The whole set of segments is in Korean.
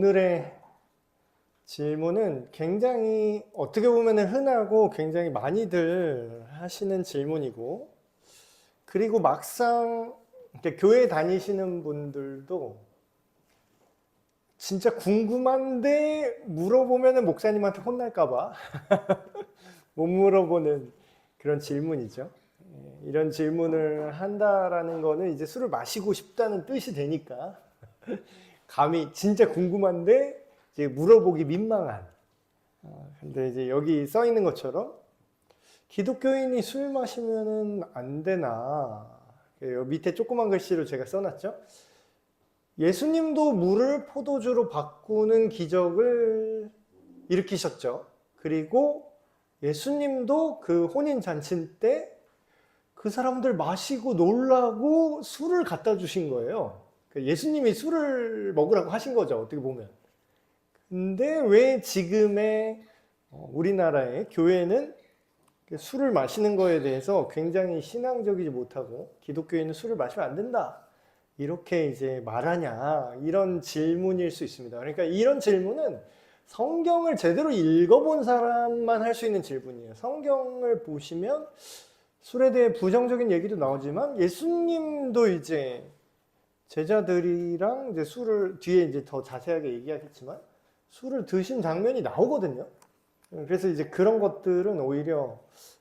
오늘의 질문은 굉장히 어떻게 보면 흔하고 굉장히 많이들 하시는 질문이고, 그리고 막상 이렇게 교회 다니시는 분들도 진짜 궁금한데 물어보면 목사님한테 혼날까봐 못 물어보는 그런 질문이죠. 이런 질문을 한다라는 거는 이제 술을 마시고 싶다는 뜻이 되니까 감히 진짜 궁금한데 이제 물어보기 민망한. 근데 이제 여기 써 있는 것처럼 기독교인이 술 마시면은 안 되나? 여기 밑에 조그만 글씨로 제가 써놨죠. 예수님도 물을 포도주로 바꾸는 기적을 일으키셨죠. 그리고 예수님도 그 혼인 잔치 때 그 사람들 마시고 놀라고 술을 갖다 주신 거예요. 예수님이 술을 먹으라고 하신 거죠, 어떻게 보면. 근데 왜 지금의 우리나라의 교회는 술을 마시는 거에 대해서 굉장히 신앙적이지 못하고 기독교인은 술을 마시면 안 된다, 이렇게 이제 말하냐, 이런 질문일 수 있습니다. 그러니까 이런 질문은 성경을 제대로 읽어본 사람만 할 수 있는 질문이에요. 성경을 보시면 술에 대해 부정적인 얘기도 나오지만 예수님도 이제 제자들이랑 이제 술을 뒤에 이제 더 자세하게 얘기하겠지만 술을 드신 장면이 나오거든요. 그래서 이제 그런 것들은 오히려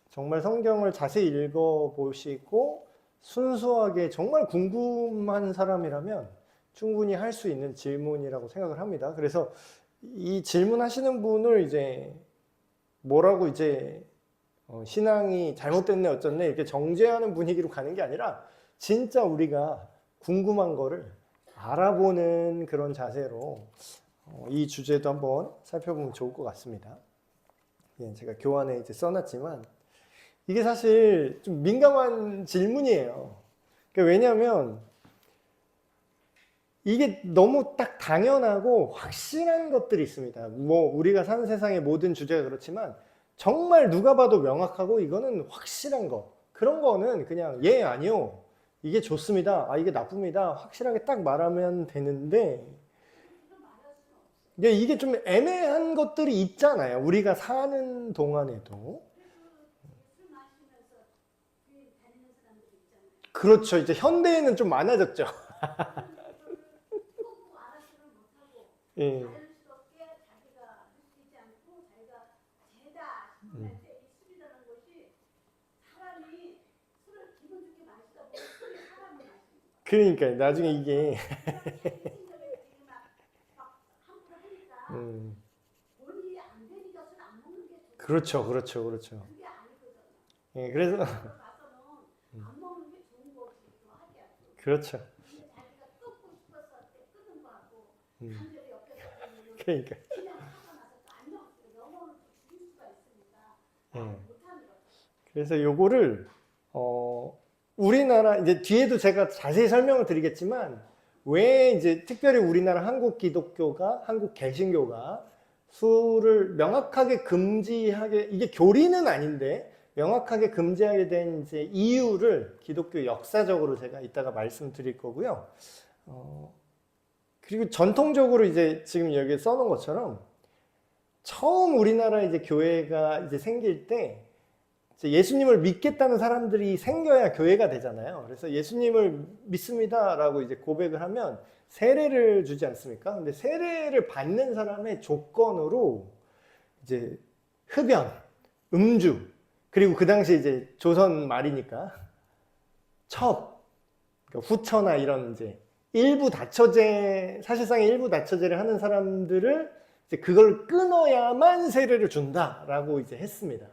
정말 성경을 자세히 읽어보시고 순수하게 정말 궁금한 사람이라면 충분히 할 수 있는 질문이라고 생각을 합니다. 그래서 이 질문하시는 분을 이제 뭐라고 이제 신앙이 잘못됐네 어쩌네 이렇게 정죄하는 분위기로 가는 게 아니라 진짜 우리가 궁금한 거를 알아보는 그런 자세로 이 주제도 한번 살펴보면 좋을 것 같습니다. 제가 교환에 이제 써놨지만 이게 사실 좀 민감한 질문이에요. 왜냐하면 이게 너무 딱 당연하고 확실한 것들이 있습니다. 뭐 우리가 사는 세상의 모든 주제가 그렇지만 정말 누가 봐도 명확하고 이거는 확실한 거, 그런 거는 그냥 예, 아니요, 이게 좋습니다, 아 이게 나쁩니다, 확실하게 딱 말하면 되는데 이게 좀 애매한 것들이 있잖아요. 우리가 사는 동안에도. 그렇죠. 이제 현대에는 좀 많아졌죠. 예. 그러니까 나중에 이게 그렇죠, 그렇죠, 그렇죠. 예, 그래서 그렇죠. 그러니까. 예. 그래서 요거를 우리나라 이제 뒤에도 제가 자세히 설명을 드리겠지만 왜 이제 특별히 우리나라 한국 기독교가, 한국 개신교가 술을 명확하게 금지하게, 이게 교리는 아닌데 명확하게 금지하게 된 이제 이유를 기독교 역사적으로 제가 이따가 말씀드릴 거고요. 그리고 전통적으로 이제 지금 여기 써놓은 것처럼 처음 우리나라 이제 교회가 이제 생길 때 예수님을 믿겠다는 사람들이 생겨야 교회가 되잖아요. 그래서 예수님을 믿습니다라고 이제 고백을 하면 세례를 주지 않습니까? 근데 세례를 받는 사람의 조건으로 이제 흡연, 음주, 그리고 그 당시 이제 조선 말이니까 첩, 그러니까 후처나 이런 이제 일부 다처제, 사실상의 일부 다처제를 하는 사람들을 이제 그걸 끊어야만 세례를 준다라고 이제 했습니다.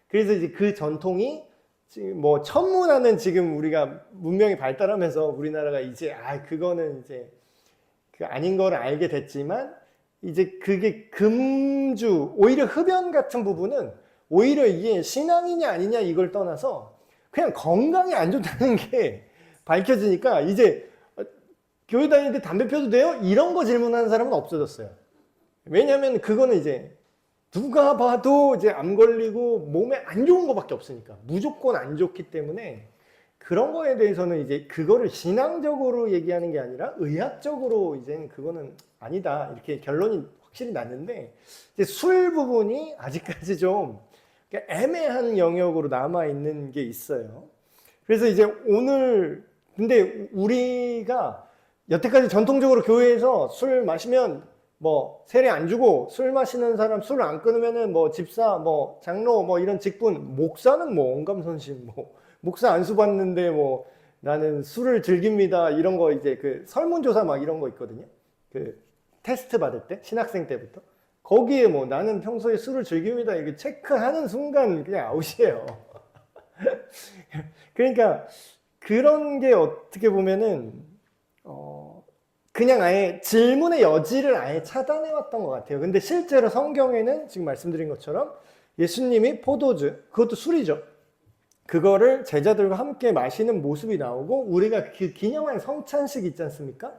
그래서 이제 그 전통이 지금 뭐 천문화는 지금 우리가 문명이 발달하면서 우리나라가 이제 그거는 이제 그 아닌 걸 알게 됐지만 이제 그게 금주, 오히려 흡연 같은 부분은 오히려 이게 신앙이냐 아니냐 이걸 떠나서 그냥 건강에 안 좋다는 게 밝혀지니까 이제 교회 다니는데 담배 펴도 돼요? 이런 거 질문하는 사람은 없어졌어요. 왜냐하면 그거는 이제 누가 봐도 이제 암 걸리고 몸에 안 좋은 거밖에 없으니까, 무조건 안 좋기 때문에 그런 거에 대해서는 이제 그거를 신앙적으로 얘기하는 게 아니라 의학적으로 이제는 그거는 아니다. 이렇게 결론이 확실히 났는데 이제 술 부분이 아직까지 좀 애매한 영역으로 남아있는 게 있어요. 그래서 이제 오늘 근데 우리가 여태까지 전통적으로 교회에서 술 마시면 뭐 세례 안 주고 술 마시는 사람 술 안 끊으면은 뭐 집사 뭐 장로 뭐 이런 직분 목사는 뭐 언감선심 뭐 목사 안수 받는데 뭐 나는 술을 즐깁니다 이런 거 이제 그 설문조사 막 이런 거 있거든요. 그 테스트 받을 때 신학생 때부터 거기에 뭐 나는 평소에 술을 즐깁니다 이게 체크하는 순간 그냥 아웃이에요. 그러니까 그런 게 어떻게 보면은 그냥 아예 질문의 여지를 아예 차단해 왔던 것 같아요. 근데 실제로 성경에는 지금 말씀드린 것처럼 예수님이 포도주, 그것도 술이죠. 그거를 제자들과 함께 마시는 모습이 나오고 우리가 그 기념한 성찬식 있지 않습니까?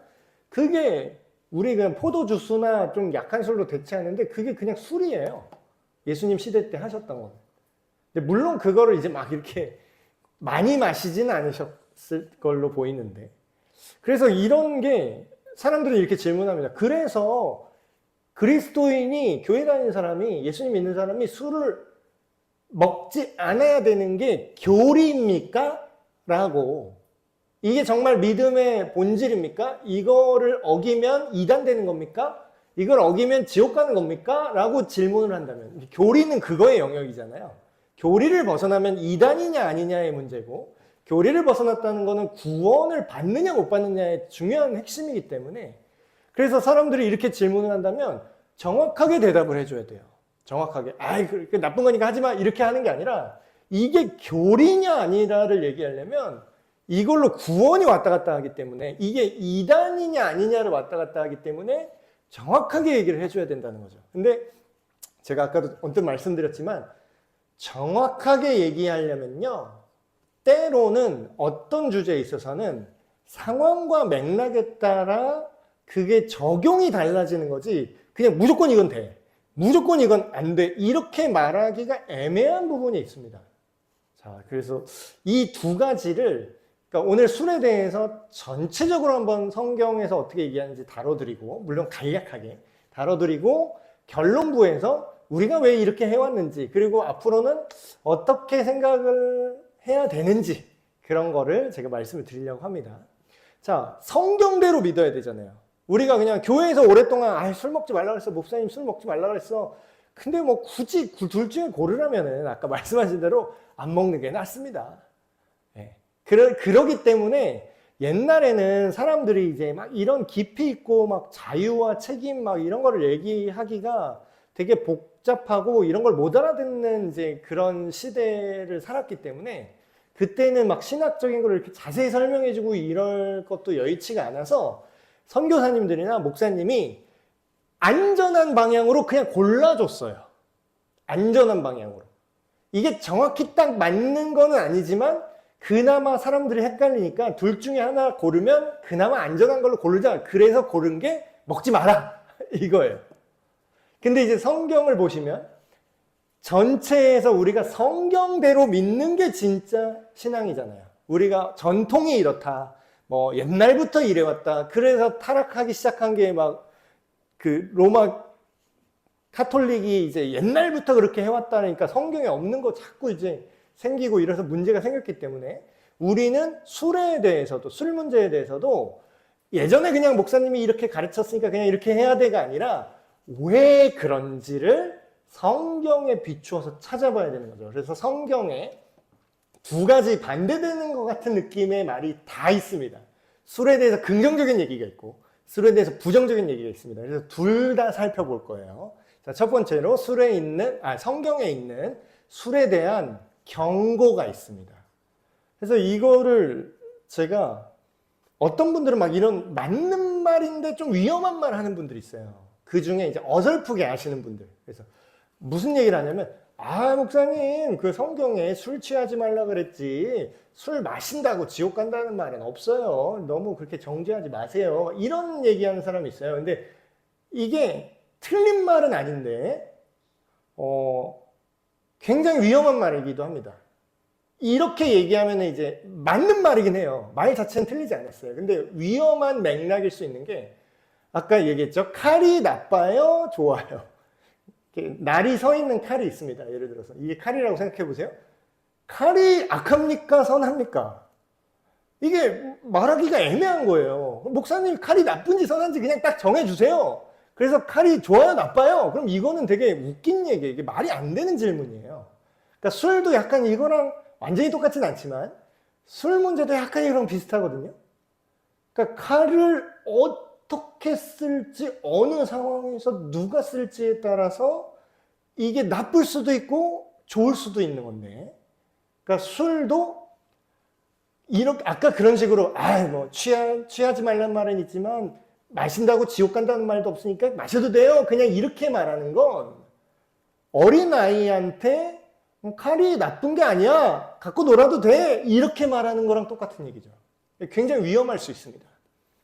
그게 우리 그냥 포도주스나 좀 약한 술로 대체하는데 그게 그냥 술이에요. 예수님 시대 때 하셨던 건. 근데 물론 그거를 이제 막 이렇게 많이 마시지는 않으셨을 걸로 보이는데. 그래서 이런 게 사람들이 이렇게 질문합니다. 그래서 그리스도인이 교회 다니는 사람이 예수님 믿는 사람이 술을 먹지 않아야 되는 게 교리입니까? 라고. 이게 정말 믿음의 본질입니까? 이거를 어기면 이단되는 겁니까? 이걸 어기면 지옥 가는 겁니까? 라고 질문을 한다면 교리는 그거의 영역이잖아요. 교리를 벗어나면 이단이냐 아니냐의 문제고 교리를 벗어났다는 것은 구원을 받느냐 못 받느냐의 중요한 핵심이기 때문에 그래서 사람들이 이렇게 질문을 한다면 정확하게 대답을 해줘야 돼요. 정확하게. 아이, 그 나쁜 거니까 하지 마. 이렇게 하는 게 아니라 이게 교리냐 아니냐를 얘기하려면 이걸로 구원이 왔다 갔다 하기 때문에 이게 이단이냐 아니냐를 왔다 갔다 하기 때문에 정확하게 얘기를 해줘야 된다는 거죠. 근데 제가 아까도 언뜻 말씀드렸지만 정확하게 얘기하려면요. 때로는 어떤 주제에 있어서는 상황과 맥락에 따라 그게 적용이 달라지는 거지 그냥 무조건 이건 돼. 무조건 이건 안 돼. 이렇게 말하기가 애매한 부분이 있습니다. 자, 그래서 이 두 가지를 그러니까 오늘 술에 대해서 전체적으로 한번 성경에서 어떻게 얘기하는지 다뤄드리고 물론 간략하게 다뤄드리고 결론부에서 우리가 왜 이렇게 해왔는지 그리고 앞으로는 어떻게 생각을 해야 되는지 그런 거를 제가 말씀을 드리려고 합니다. 자, 성경대로 믿어야 되잖아요. 우리가 그냥 교회에서 오랫동안 술 먹지 말라 그랬어. 목사님 술 먹지 말라 그랬어. 근데 뭐 굳이 둘 중에 고르라면은 아까 말씀하신 대로 안 먹는 게 낫습니다. 네. 그러기 때문에 옛날에는 사람들이 이제 막 이런 깊이 있고 막 자유와 책임 막 이런 거를 얘기하기가 되게 복잡하고 이런 걸 못 알아듣는 이제 그런 시대를 살았기 때문에 그때는 막 신학적인 걸 이렇게 자세히 설명해주고 이럴 것도 여의치가 않아서 선교사님들이나 목사님이 안전한 방향으로 그냥 골라줬어요. 안전한 방향으로. 이게 정확히 딱 맞는 거는 아니지만 그나마 사람들이 헷갈리니까 둘 중에 하나 고르면 그나마 안전한 걸로 고르자. 그래서 고른 게 먹지 마라. 이거예요. 근데 이제 성경을 보시면 전체에서 우리가 성경대로 믿는 게 진짜 신앙이잖아요. 우리가 전통이 이렇다. 뭐 옛날부터 이래왔다. 그래서 타락하기 시작한 게 막 그 로마 카톨릭이 이제 옛날부터 그렇게 해왔다니까 성경에 없는 거 자꾸 이제 생기고 이래서 문제가 생겼기 때문에 우리는 술에 대해서도 술 문제에 대해서도 예전에 그냥 목사님이 이렇게 가르쳤으니까 그냥 이렇게 해야 돼가 아니라 왜 그런지를 성경에 비추어서 찾아봐야 되는 거죠. 그래서 성경에 두 가지 반대되는 것 같은 느낌의 말이 다 있습니다. 술에 대해서 긍정적인 얘기가 있고 술에 대해서 부정적인 얘기가 있습니다. 그래서 둘 다 살펴볼 거예요. 자, 첫 번째로 성경에 있는 술에 대한 경고가 있습니다. 그래서 이거를 제가 어떤 분들은 막 이런 맞는 말인데 좀 위험한 말 하는 분들이 있어요. 그 중에 이제 어설프게 아시는 분들. 그래서 무슨 얘기를 하냐면 목사님 그 성경에 술 취하지 말라 그랬지 술 마신다고 지옥 간다는 말은 없어요. 너무 그렇게 정죄하지 마세요. 이런 얘기하는 사람이 있어요. 근데 이게 틀린 말은 아닌데 굉장히 위험한 말이기도 합니다. 이렇게 얘기하면 이제 맞는 말이긴 해요. 말 자체는 틀리지 않았어요. 근데 위험한 맥락일 수 있는 게 아까 얘기했죠. 칼이 나빠요? 좋아요? 날이 서 있는 칼이 있습니다. 예를 들어서 이게 칼이라고 생각해 보세요. 칼이 악합니까? 선합니까? 이게 말하기가 애매한 거예요. 목사님 칼이 나쁜지 선한지 그냥 딱 정해주세요. 그래서 칼이 좋아요? 나빠요? 그럼 이거는 되게 웃긴 얘기예요. 이게 말이 안 되는 질문이에요. 그러니까 술도 약간 이거랑 완전히 똑같진 않지만 술 문제도 약간 이거랑 비슷하거든요. 그러니까 칼을 어떻게 쓸지, 어느 상황에서 누가 쓸지에 따라서 이게 나쁠 수도 있고 좋을 수도 있는 건데, 그러니까 술도 이렇게 아까 그런 식으로 뭐 취하지 말란 말은 있지만 마신다고 지옥 간다는 말도 없으니까 마셔도 돼요. 그냥 이렇게 말하는 건 어린 아이한테 칼이 나쁜 게 아니야. 갖고 놀아도 돼. 이렇게 말하는 거랑 똑같은 얘기죠. 굉장히 위험할 수 있습니다.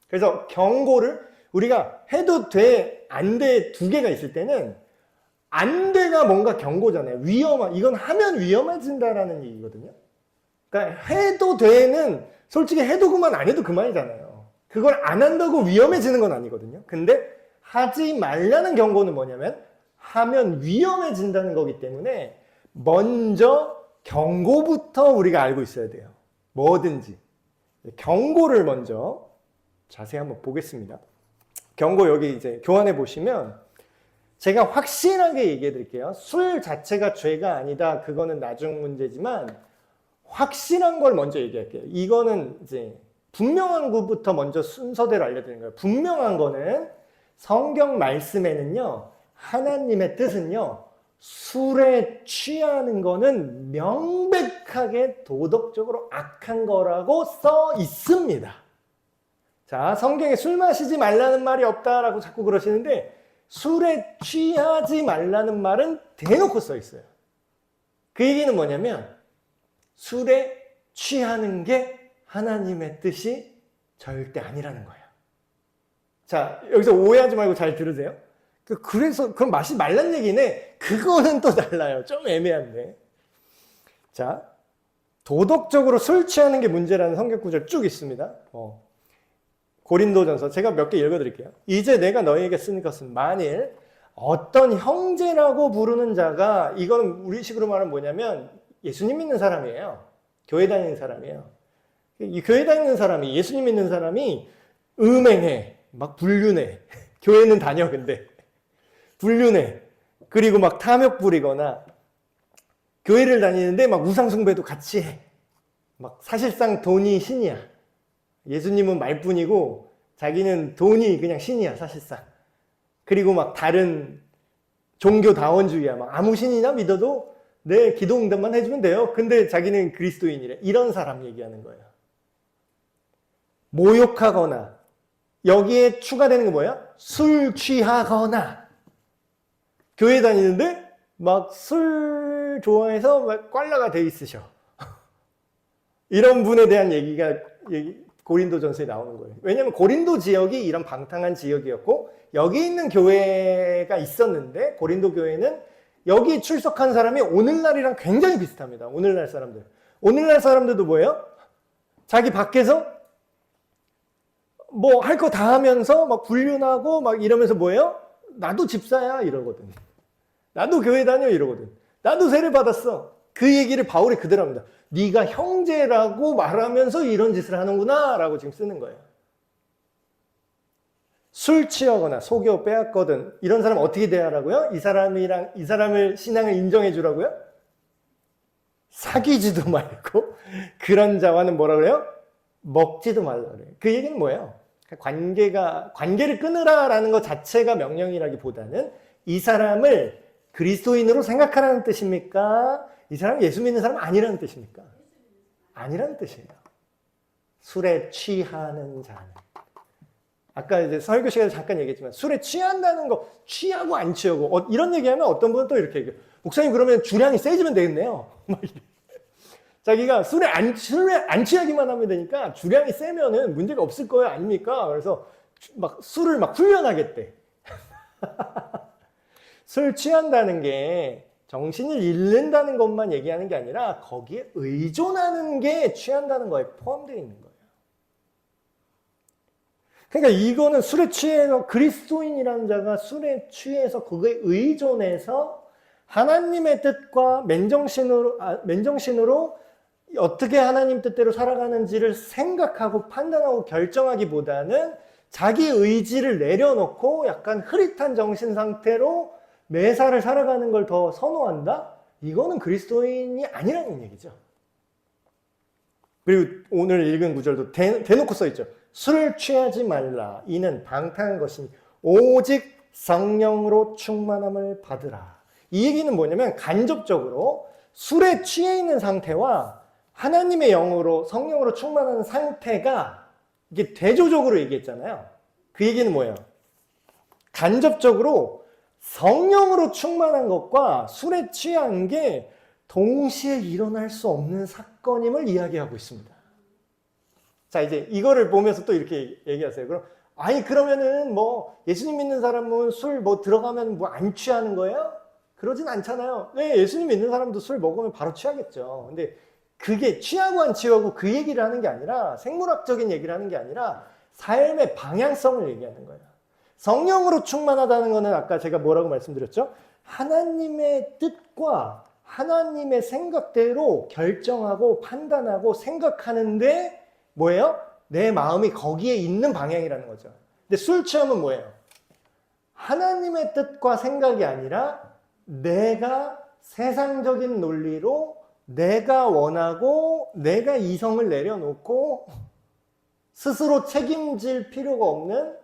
그래서 경고를 우리가 해도 돼, 안 돼 두 개가 있을 때는 안 돼가 뭔가 경고잖아요. 이건 하면 위험해진다라는 얘기거든요. 그러니까 해도 돼는 솔직히 해도 그만 안 해도 그만이잖아요. 그걸 안 한다고 위험해지는 건 아니거든요. 근데 하지 말라는 경고는 뭐냐면 하면 위험해진다는 거기 때문에 먼저 경고부터 우리가 알고 있어야 돼요. 뭐든지. 경고를 먼저 자세히 한번 보겠습니다. 경고 여기 이제 교환해 보시면 제가 확실하게 얘기해 드릴게요. 술 자체가 죄가 아니다. 그거는 나중 문제지만 확실한 걸 먼저 얘기할게요. 이거는 이제 분명한 것부터 먼저 순서대로 알려드리는 거예요. 분명한 거는 성경 말씀에는요, 하나님의 뜻은요, 술에 취하는 거는 명백하게 도덕적으로 악한 거라고 써 있습니다. 자, 성경에 술 마시지 말라는 말이 없다라고 자꾸 그러시는데 술에 취하지 말라는 말은 대놓고 써 있어요. 그 얘기는 뭐냐면 술에 취하는 게 하나님의 뜻이 절대 아니라는 거예요. 자, 여기서 오해하지 말고 잘 들으세요. 그래서 그럼 마시지 말란 얘기네. 그거는 또 달라요. 좀 애매한데. 자, 도덕적으로 술 취하는 게 문제라는 성경 구절 쭉 있습니다. 고린도전서 제가 몇 개 읽어드릴게요. 이제 내가 너희에게 쓴 것은 만일 어떤 형제라고 부르는 자가, 이건 우리식으로 말하면 뭐냐면 예수님 믿는 사람이에요. 교회 다니는 사람이에요. 이 교회 다니는 사람이, 예수님 믿는 사람이 음행해, 막 불륜해. 교회는 다녀 근데 불륜해. 그리고 막 탐욕 부리거나 교회를 다니는데 막 우상숭배도 같이 해. 막 사실상 돈이 신이야. 예수님은 말뿐이고 자기는 돈이 그냥 신이야 사실상. 그리고 막 다른 종교다원주의야. 막 아무 신이나 믿어도 내 기도 응답만 해주면 돼요. 근데 자기는 그리스도인이래. 이런 사람 얘기하는 거예요. 모욕하거나 여기에 추가되는 게 뭐야? 술 취하거나 교회 다니는데 막 술 좋아해서 막 꽐라가 돼 있으셔. 이런 분에 대한 얘기가 고린도전서에 나오는 거예요. 왜냐하면 고린도 지역이 이런 방탕한 지역이었고 여기 있는 교회가 있었는데 고린도 교회는 여기 출석한 사람이 오늘날이랑 굉장히 비슷합니다. 오늘날 사람들. 오늘날 사람들도 뭐예요? 자기 밖에서 뭐 할 거 다 하면서 막 불륜하고 막 이러면서 뭐예요? 나도 집사야 이러거든. 나도 교회 다녀 이러거든. 나도 세례 받았어. 그 얘기를 바울이 그대로 합니다. 네가 형제라고 말하면서 이런 짓을 하는구나 라고 지금 쓰는 거예요. 술 취하거나 속여 빼앗거든 이런 사람 어떻게 대하라고요? 이 사람을 신앙을 인정해 주라고요? 사귀지도 말고 그런 자와는 뭐라 그래요? 먹지도 말라 그래요. 그 얘기는 뭐예요? 관계를 끊으라라는 것 자체가 명령이라기보다는 이 사람을 그리스도인으로 생각하라는 뜻입니까? 이 사람이 예수 믿는 사람 아니라는 뜻입니까? 아니라는 뜻이에요. 술에 취하는 자는. 아까 이제 설교 시간에 잠깐 얘기했지만 술에 취한다는 거 취하고 안 취하고 이런 얘기하면 어떤 분은 또 이렇게 얘기해요. 목사님 그러면 주량이 세지면 되겠네요. 자기가 술에 안 취하기만 하면 되니까 주량이 세면은 문제가 없을 거예요. 아닙니까? 그래서 막 술을 막 훈련하겠대. 술 취한다는 게 정신을 잃는다는 것만 얘기하는 게 아니라 거기에 의존하는 게 취한다는 거에 포함되어 있는 거예요. 그러니까 이거는 술에 취해서 그리스도인이라는 자가 술에 취해서 그거에 의존해서 하나님의 뜻과 맨정신으로 어떻게 하나님 뜻대로 살아가는지를 생각하고 판단하고 결정하기보다는 자기 의지를 내려놓고 약간 흐릿한 정신 상태로 매사를 살아가는 걸 더 선호한다? 이거는 그리스도인이 아니라는 얘기죠. 그리고 오늘 읽은 구절도 대놓고 써있죠. 술을 취하지 말라. 이는 방탕한 것이니 오직 성령으로 충만함을 받으라. 이 얘기는 뭐냐면 간접적으로 술에 취해 있는 상태와 하나님의 영으로 성령으로 충만한 상태가 이게 대조적으로 얘기했잖아요. 그 얘기는 뭐예요? 간접적으로 성령으로 충만한 것과 술에 취한 게 동시에 일어날 수 없는 사건임을 이야기하고 있습니다. 자, 이제 이거를 보면서 또 이렇게 얘기하세요. 그럼 아니 그러면은 뭐 예수님 믿는 사람은 술 뭐 들어가면 뭐 안 취하는 거예요? 그러진 않잖아요. 네, 예수님 믿는 사람도 술 먹으면 바로 취하겠죠. 근데 그게 취하고 안 취하고 그 얘기를 하는 게 아니라 생물학적인 얘기를 하는 게 아니라 삶의 방향성을 얘기하는 거예요. 성령으로 충만하다는 거는 아까 제가 뭐라고 말씀드렸죠? 하나님의 뜻과 하나님의 생각대로 결정하고 판단하고 생각하는데 뭐예요? 내 마음이 거기에 있는 방향이라는 거죠. 근데 술 취하면 뭐예요? 하나님의 뜻과 생각이 아니라 내가 세상적인 논리로 내가 원하고 내가 이성을 내려놓고 스스로 책임질 필요가 없는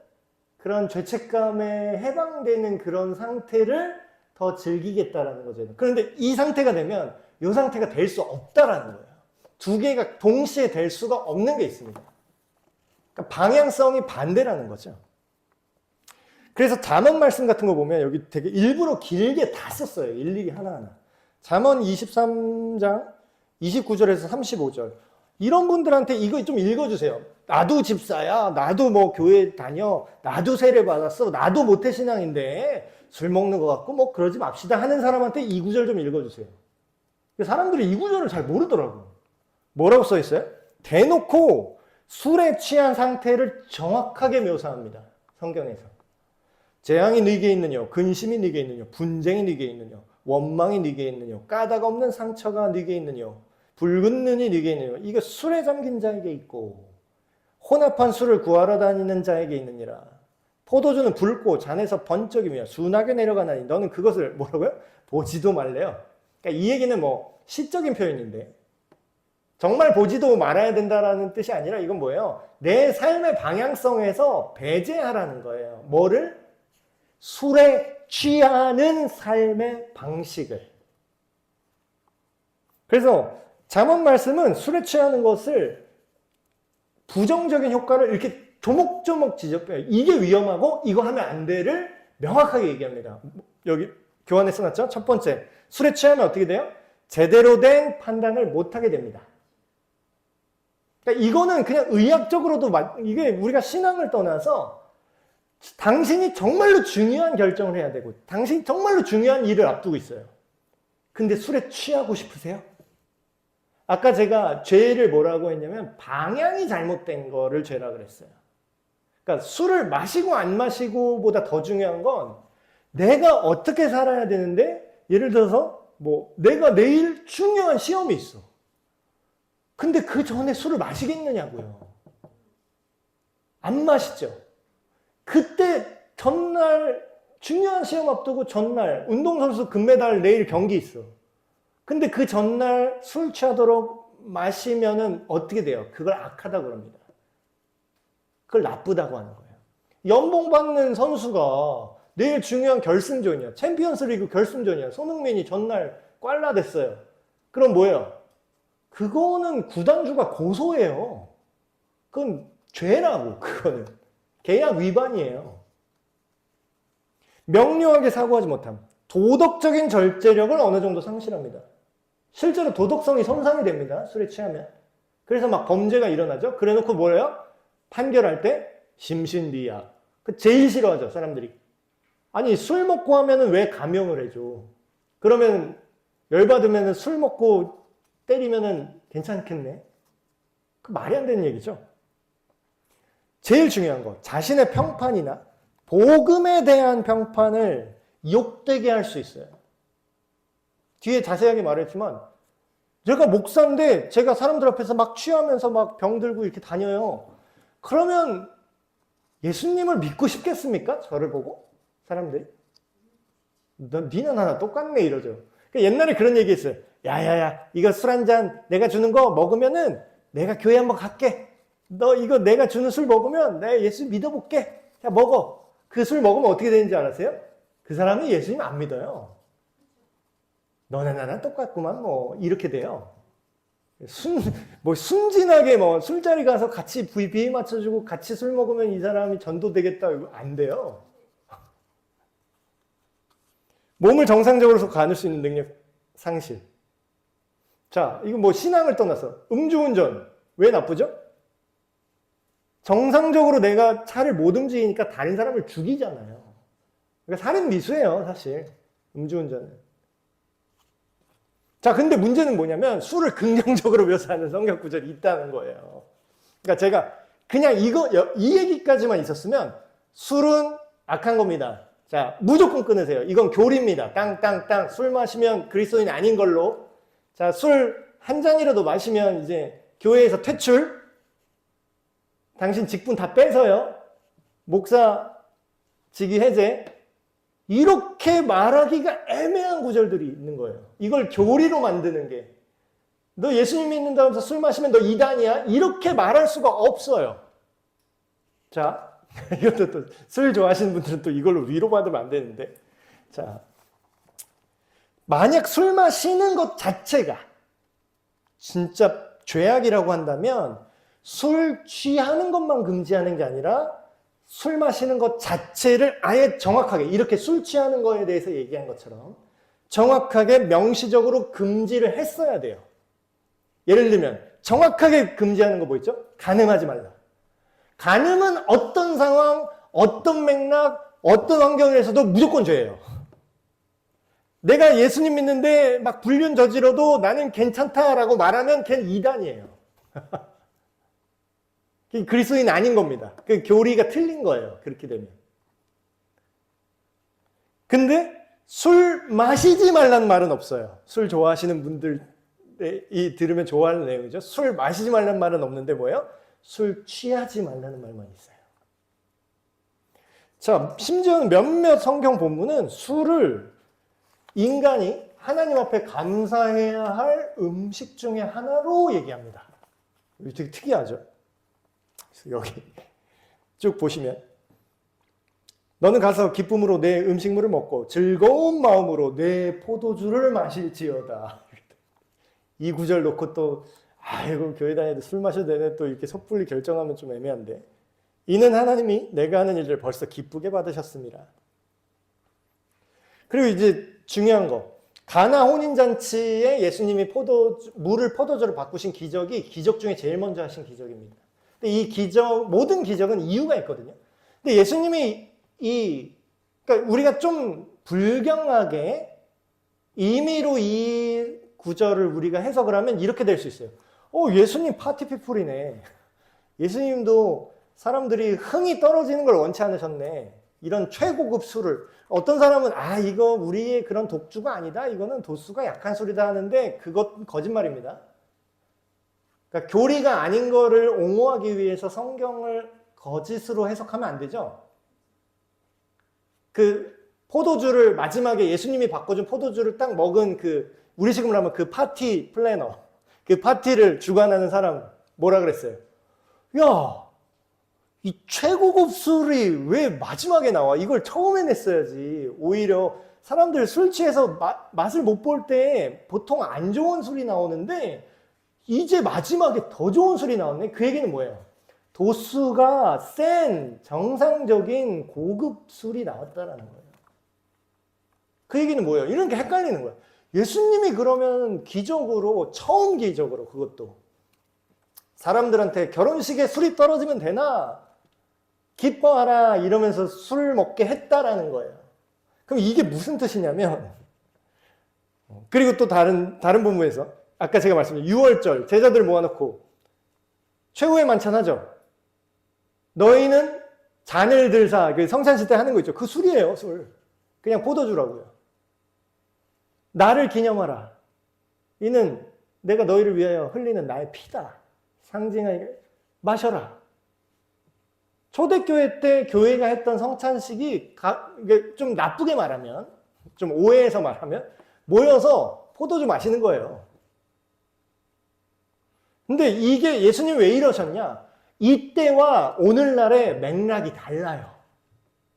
그런 죄책감에 해방되는 그런 상태를 더 즐기겠다라는 거죠. 그런데 이 상태가 되면 이 상태가 될 수 없다라는 거예요. 두 개가 동시에 될 수가 없는 게 있습니다. 그러니까 방향성이 반대라는 거죠. 그래서 잠언 말씀 같은 거 보면 여기 되게 일부러 길게 다 썼어요. 일일이 하나하나. 잠언 23장 29절에서 35절. 이런 분들한테 이거 좀 읽어주세요. 나도 집사야. 나도 뭐 교회 다녀. 나도 세례 받았어. 나도 모태신앙인데 술 먹는 것 같고 뭐 그러지 맙시다 하는 사람한테 이 구절 좀 읽어주세요. 사람들이 이 구절을 잘 모르더라고요. 뭐라고 써 있어요? 대놓고 술에 취한 상태를 정확하게 묘사합니다. 성경에서. 재앙이 네게 있느냐, 근심이 네게 있느냐, 분쟁이 네게 있느냐, 원망이 네게 있느냐, 까닭 없는 상처가 네게 있느냐, 붉은 눈이 네게 있느냐. 이게 술에 잠긴 자에게 있고 혼합한 술을 구하러 다니는 자에게 있느니라. 포도주는 붉고 잔에서 번쩍이며 순하게 내려가나니 너는 그것을 뭐라고요? 보지도 말래요. 그러니까 이 얘기는 뭐 시적인 표현인데 정말 보지도 말아야 된다라는 뜻이 아니라 이건 뭐예요? 내 삶의 방향성에서 배제하라는 거예요. 뭐를? 술에 취하는 삶의 방식을. 그래서 잠언 말씀은 술에 취하는 것을 부정적인 효과를 이렇게 조목조목 지적해요. 이게 위험하고 이거 하면 안 돼를 명확하게 얘기합니다. 여기 교환에 써놨죠? 첫 번째, 술에 취하면 어떻게 돼요? 제대로 된 판단을 못하게 됩니다. 그러니까 이거는 그냥 의학적으로도 이게 우리가 신앙을 떠나서 당신이 정말로 중요한 결정을 해야 되고 당신이 정말로 중요한 일을 앞두고 있어요. 근데 술에 취하고 싶으세요? 아까 제가 죄를 뭐라고 했냐면 방향이 잘못된 거를 죄라 그랬어요. 그러니까 술을 마시고 안 마시고보다 더 중요한 건 내가 어떻게 살아야 되는데 예를 들어서 뭐 내가 내일 중요한 시험이 있어. 근데 그 전에 술을 마시겠느냐고요. 안 마시죠. 그때 전날 중요한 시험 앞두고 전날 운동선수 금메달 내일 경기 있어. 근데 그 전날 술 취하도록 마시면은 어떻게 돼요? 그걸 악하다고 그럽니다. 그걸 나쁘다고 하는 거예요. 연봉 받는 선수가 내일 중요한 결승전이야. 챔피언스 리그 결승전이야. 손흥민이 전날 꽐라됐어요. 그럼 뭐예요? 그거는 구단주가 고소해요. 그건 죄라고, 그거는. 계약 위반이에요. 명료하게 사고하지 못함. 도덕적인 절제력을 어느 정도 상실합니다. 실제로 도덕성이 손상이 됩니다. 술에 취하면. 그래서 막 범죄가 일어나죠. 그래놓고 뭐예요? 판결할 때 심신미약. 그 제일 싫어하죠, 사람들이. 아니, 술 먹고 하면은 왜 감형을 해줘? 그러면 열받으면은 술 먹고 때리면은 괜찮겠네? 그 말이 안 되는 얘기죠. 제일 중요한 거, 자신의 평판이나 복음에 대한 평판을 욕되게 할 수 있어요. 뒤에 자세하게 말했지만 제가 목사인데 제가 사람들 앞에서 막 취하면서 막 병 들고 이렇게 다녀요. 그러면 예수님을 믿고 싶겠습니까? 저를 보고 사람들이 니는 하나 똑같네 이러죠. 그러니까 옛날에 그런 얘기 했어요. 야야야, 이거 술 한 잔 내가 주는 거 먹으면은 내가 교회 한번 갈게. 너 이거 내가 주는 술 먹으면 내가 예수 믿어볼게. 자, 먹어. 그 술 먹으면 어떻게 되는지 알았어요? 그 사람이 예수님 안 믿어요. 너네 나랑 똑같구만 뭐 이렇게 돼요. 순진하게 뭐 술자리 가서 같이 비위 맞춰주고 같이 술 먹으면 이 사람이 전도되겠다 이거 안 돼요. 몸을 정상적으로 가눌 수 있는 능력 상실. 자, 이거 뭐 신앙을 떠나서 음주운전 왜 나쁘죠? 정상적으로 내가 차를 못 움직이니까 다른 사람을 죽이잖아요. 그러니까 살인 미수예요, 사실. 음주운전은. 자, 근데 문제는 뭐냐면 술을 긍정적으로 묘사하는 성경 구절이 있다는 거예요. 그러니까 제가 그냥 이 얘기까지만 있었으면 술은 악한 겁니다. 자, 무조건 끊으세요. 이건 교리입니다. 땅땅땅. 술 마시면 그리스도인 아닌 걸로. 자, 술 한 잔이라도 마시면 이제 교회에서 퇴출. 당신 직분 다 빼서요. 목사 직위 해제. 이렇게 말하기가 애매한 구절들이 있는 거예요. 이걸 교리로 만드는 게. 너 예수님 믿는다면서 술 마시면 너 이단이야? 이렇게 말할 수가 없어요. 자, 이것도 또 술 좋아하시는 분들은 또 이걸로 위로받으면 안 되는데. 자, 만약 술 마시는 것 자체가 진짜 죄악이라고 한다면 술 취하는 것만 금지하는 게 아니라 술 마시는 것 자체를 아예 정확하게 이렇게 술 취하는 거에 대해서 얘기한 것처럼 정확하게 명시적으로 금지를 했어야 돼요. 예를 들면 정확하게 금지하는 거 뭐 있죠? 간음하지 말라. 간음은 어떤 상황, 어떤 맥락, 어떤 환경에서도 무조건 죄예요. 내가 예수님 믿는데 막 불륜 저지러도 나는 괜찮다라고 말하면 걔는 이단이에요. 그리스도인 아닌 겁니다. 그 교리가 틀린 거예요. 그렇게 되면. 근데 술 마시지 말라는 말은 없어요. 술 좋아하시는 분들이 들으면 좋아하는 내용이죠. 술 마시지 말라는 말은 없는데 뭐예요? 술 취하지 말라는 말만 있어요. 자, 심지어는 몇몇 성경 본문은 술을 인간이 하나님 앞에 감사해야 할 음식 중에 하나로 얘기합니다. 이거 되게 특이하죠? 여기 쭉 보시면 너는 가서 기쁨으로 내 음식물을 먹고 즐거운 마음으로 내 포도주를 마실지어다. 이 구절 놓고 또 아이고 교회 다니는데 술 마셔도 되네 또 이렇게 섣불리 결정하면 좀 애매한데 이는 하나님이 내가 하는 일을 벌써 기쁘게 받으셨습니다. 그리고 이제 중요한 거 가나 혼인잔치에 예수님이 물을 포도주로 바꾸신 기적이 기적 중에 제일 먼저 하신 기적입니다. 근데 이 기적 모든 기적은 이유가 있거든요. 근데 예수님이 그러니까 우리가 좀 불경하게 임의로 이 구절을 우리가 해석을 하면 이렇게 될 수 있어요. 예수님 파티피플이네. 예수님도 사람들이 흥이 떨어지는 걸 원치 않으셨네. 이런 최고급 술을. 어떤 사람은 이거 우리의 그런 독주가 아니다. 이거는 도수가 약한 술이다 하는데 그것 거짓말입니다. 그러니까 교리가 아닌 거를 옹호하기 위해서 성경을 거짓으로 해석하면 안 되죠. 그 포도주를 마지막에 예수님이 바꿔준 포도주를 딱 먹은 우리식으로 하면 그 파티 플래너, 그 파티를 주관하는 사람 뭐라 그랬어요? 야, 이 최고급 술이 왜 마지막에 나와? 이걸 처음에 냈어야지. 오히려 사람들 술 취해서 맛을 못 볼 때 보통 안 좋은 술이 나오는데 이제 마지막에 더 좋은 술이 나왔네? 그 얘기는 뭐예요? 도수가 센 정상적인 고급 술이 나왔다라는 거예요. 그 얘기는 뭐예요? 이런 게 헷갈리는 거예요. 예수님이 그러면 처음 기적으로 그것도 사람들한테 결혼식에 술이 떨어지면 되나? 기뻐하라 이러면서 술 먹게 했다라는 거예요. 그럼 이게 무슨 뜻이냐면 그리고 또 다른 본문에서 아까 제가 말씀드린 6월절 제자들 모아놓고 최후의 만찬 하죠. 너희는 잔을 들사, 그 성찬식 때 하는 거 있죠. 그 술이에요, 술. 그냥 포도주라고요. 나를 기념하라. 이는 내가 너희를 위하여 흘리는 나의 피다. 상징하게 마셔라. 초대교회 때 교회가 했던 성찬식이 좀 나쁘게 말하면, 좀 오해해서 말하면 모여서 포도주 마시는 거예요. 근데 이게 예수님 왜 이러셨냐? 이때와 오늘날의 맥락이 달라요.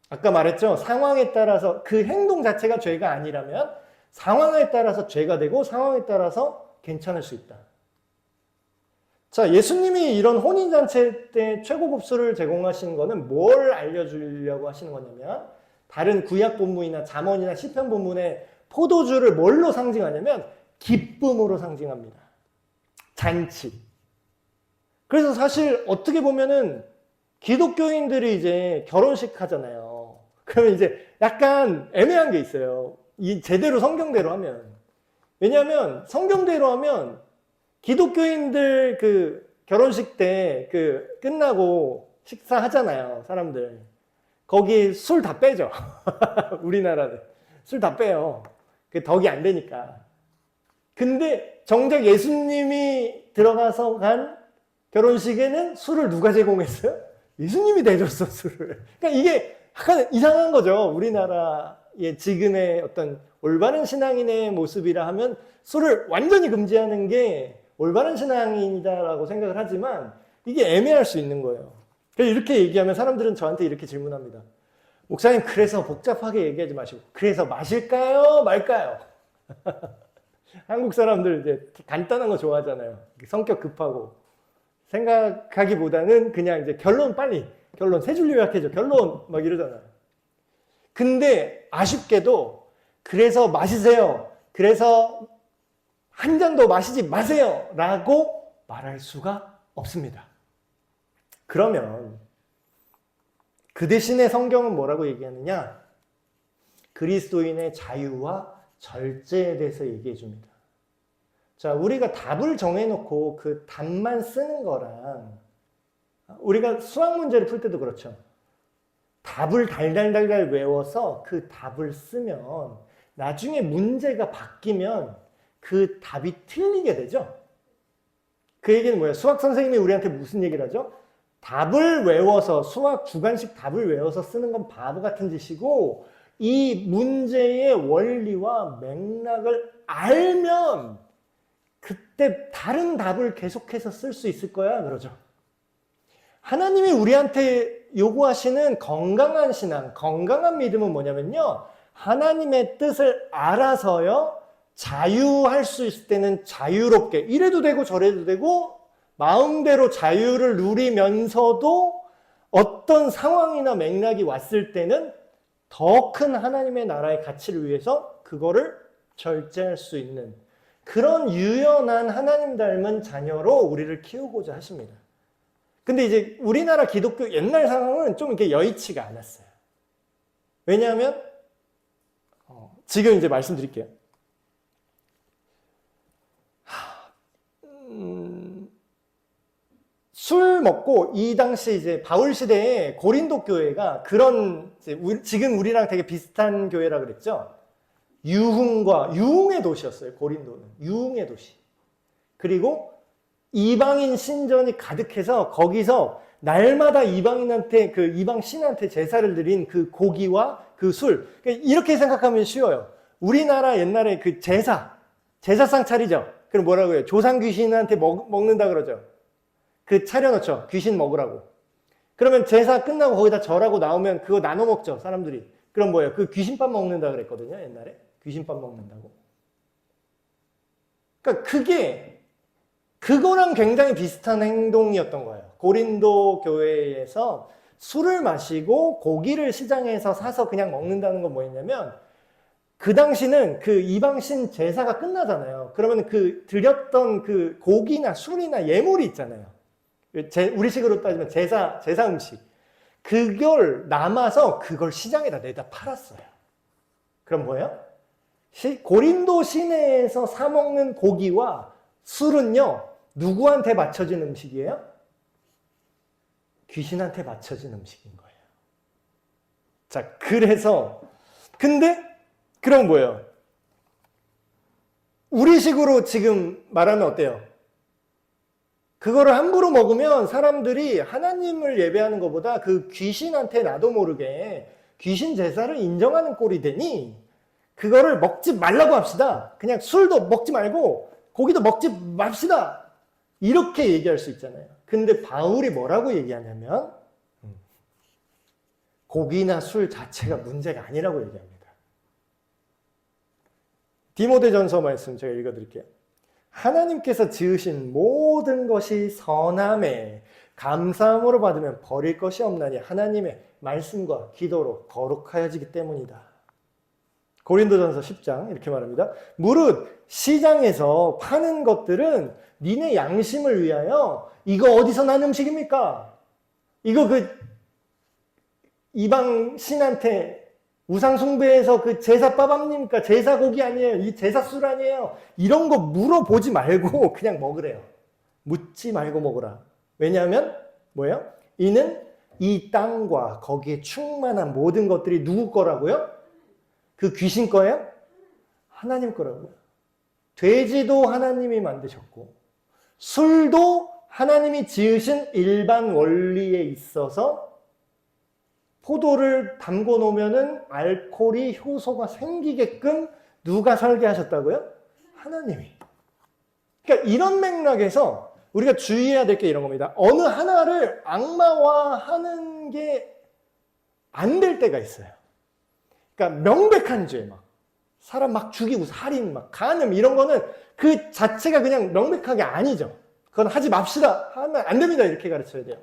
아까 말했죠? 상황에 따라서 그 행동 자체가 죄가 아니라면 상황에 따라서 죄가 되고 상황에 따라서 괜찮을 수 있다. 자, 예수님이 이런 혼인잔치 때 최고급 술을 제공하시는 거는 뭘 알려주려고 하시는 거냐면 다른 구약 본문이나 잠언이나 시편 본문에 포도주를 뭘로 상징하냐면 기쁨으로 상징합니다. 잔치. 그래서 사실 어떻게 보면은 기독교인들이 이제 결혼식 하잖아요. 그러면 이제 약간 애매한 게 있어요. 이 제대로 성경대로 하면. 왜냐하면 성경대로 하면 기독교인들 그 결혼식 때 그 끝나고 식사하잖아요, 사람들. 거기 술 다 빼죠. 우리나라는. 술 다 빼요. 그 덕이 안 되니까. 근데 정작 예수님이 들어가서 간 결혼식에는 술을 누가 제공했어요? 예수님이 대줬어, 술을. 그러니까 이게 약간 이상한 거죠. 우리나라의 지금의 어떤 올바른 신앙인의 모습이라 하면 술을 완전히 금지하는 게 올바른 신앙인이다라고 생각을 하지만 이게 애매할 수 있는 거예요. 그래서 이렇게 얘기하면 사람들은 저한테 이렇게 질문합니다. 목사님, 그래서 복잡하게 얘기하지 마시고 그래서 마실까요? 말까요? 한국 사람들 이제 간단한 거 좋아하잖아요. 성격 급하고. 생각하기보다는 그냥 이제 결론 빨리, 결론, 세 줄 요약해줘. 결론 막 이러잖아요. 근데 아쉽게도 그래서 마시세요. 그래서 한 잔도 마시지 마세요. 라고 말할 수가 없습니다. 그러면 그 대신에 성경은 뭐라고 얘기하느냐? 그리스도인의 자유와 절제에 대해서 얘기해 줍니다. 자, 우리가 답을 정해놓고 그 답만 쓰는 거랑 우리가 수학 문제를 풀 때도 그렇죠. 답을 달달달달 외워서 그 답을 쓰면 나중에 문제가 바뀌면 그 답이 틀리게 되죠. 그 얘기는 뭐예요? 수학 선생님이 우리한테 무슨 얘기를 하죠? 답을 외워서 수학 주관식 답을 외워서 쓰는 건 바보 같은 짓이고 이 문제의 원리와 맥락을 알면 그때 다른 답을 계속해서 쓸 수 있을 거야 그러죠. 하나님이 우리한테 요구하시는 건강한 신앙, 건강한 믿음은 뭐냐면요. 하나님의 뜻을 알아서요. 자유할 수 있을 때는 자유롭게 이래도 되고 저래도 되고 마음대로 자유를 누리면서도 어떤 상황이나 맥락이 왔을 때는 더 큰 하나님의 나라의 가치를 위해서 그거를 절제할 수 있는 그런 유연한 하나님 닮은 자녀로 우리를 키우고자 하십니다. 근데 이제 우리나라 기독교 옛날 상황은 좀 이렇게 여의치가 않았어요. 왜냐하면 지금 이제 말씀드릴게요. 술 먹고 이 당시 이제 바울 시대에 고린도 교회가 그런 이제 지금 우리랑 되게 비슷한 교회라 그랬죠. 유흥의 도시였어요. 고린도는 유흥의 도시. 그리고 이방인 신전이 가득해서 거기서 날마다 이방인한테 그 이방 신한테 제사를 드린 그 고기와 그 술. 이렇게 생각하면 쉬워요. 우리나라 옛날에 그 제사상 차리죠. 그럼 뭐라고 해요? 조상 귀신한테 먹는다 그러죠. 그 차려놓죠. 귀신 먹으라고. 그러면 제사 끝나고 거기다 절하고 나오면 그거 나눠 먹죠. 사람들이. 그럼 뭐예요? 그 귀신밥 먹는다 그랬거든요. 옛날에. 귀신밥 먹는다고. 그러니까 그거랑 굉장히 비슷한 행동이었던 거예요. 고린도 교회에서 술을 마시고 고기를 시장에서 사서 그냥 먹는다는 건 뭐였냐면 그 당시는 그 이방신 제사가 끝나잖아요. 그러면 그 드렸던 그 고기나 술이나 예물이 있잖아요. 우리식으로 따지면 제사 음식. 그걸 남아서 그걸 시장에다 내다 팔았어요. 그럼 뭐예요? 고린도 시내에서 사 먹는 고기와 술은요, 누구한테 맞춰진 음식이에요? 귀신한테 맞춰진 음식인 거예요. 자, 그래서 근데 그럼 뭐예요? 우리식으로 지금 말하면 어때요? 그거를 함부로 먹으면 사람들이 하나님을 예배하는 것보다 그 귀신한테 나도 모르게 귀신 제사를 인정하는 꼴이 되니 그거를 먹지 말라고 합시다. 그냥 술도 먹지 말고 고기도 먹지 맙시다. 이렇게 얘기할 수 있잖아요. 근데 바울이 뭐라고 얘기하냐면 고기나 술 자체가 문제가 아니라고 얘기합니다. 디모데전서 말씀 제가 읽어드릴게요. 하나님께서 지으신 모든 것이 선함에 감사함으로 받으면 버릴 것이 없나니 하나님의 말씀과 기도로 거룩하여지기 때문이다. 고린도전서 10장 이렇게 말합니다. 무릇 시장에서 파는 것들은 니네 양심을 위하여 이거 어디서 난 음식입니까? 이거 그 이방 신한테 우상 숭배해서 그 제사밥 아닙니까? 제사고기 아니에요? 이 제사술 아니에요? 이런 거 물어보지 말고 그냥 먹으래요. 묻지 말고 먹으라. 왜냐하면 뭐예요? 이는 이 땅과 거기에 충만한 모든 것들이 누구 거라고요? 그 귀신 거예요? 하나님 거라고요. 돼지도 하나님이 만드셨고 술도 하나님이 지으신 일반 원리에 있어서 포도를 담궈 놓으면은 알코올이 효소가 생기게끔 누가 설계하셨다고요? 하나님이. 그러니까 이런 맥락에서 우리가 주의해야 될 게 이런 겁니다. 어느 하나를 악마화하는 게 안 될 때가 있어요. 그러니까 명백한 죄, 막 사람 막 죽이고 살인, 막 간음 이런 거는 그 자체가 그냥 명백하게 아니죠. 그건 하지 맙시다. 하면 안 됩니다. 이렇게 가르쳐야 돼요.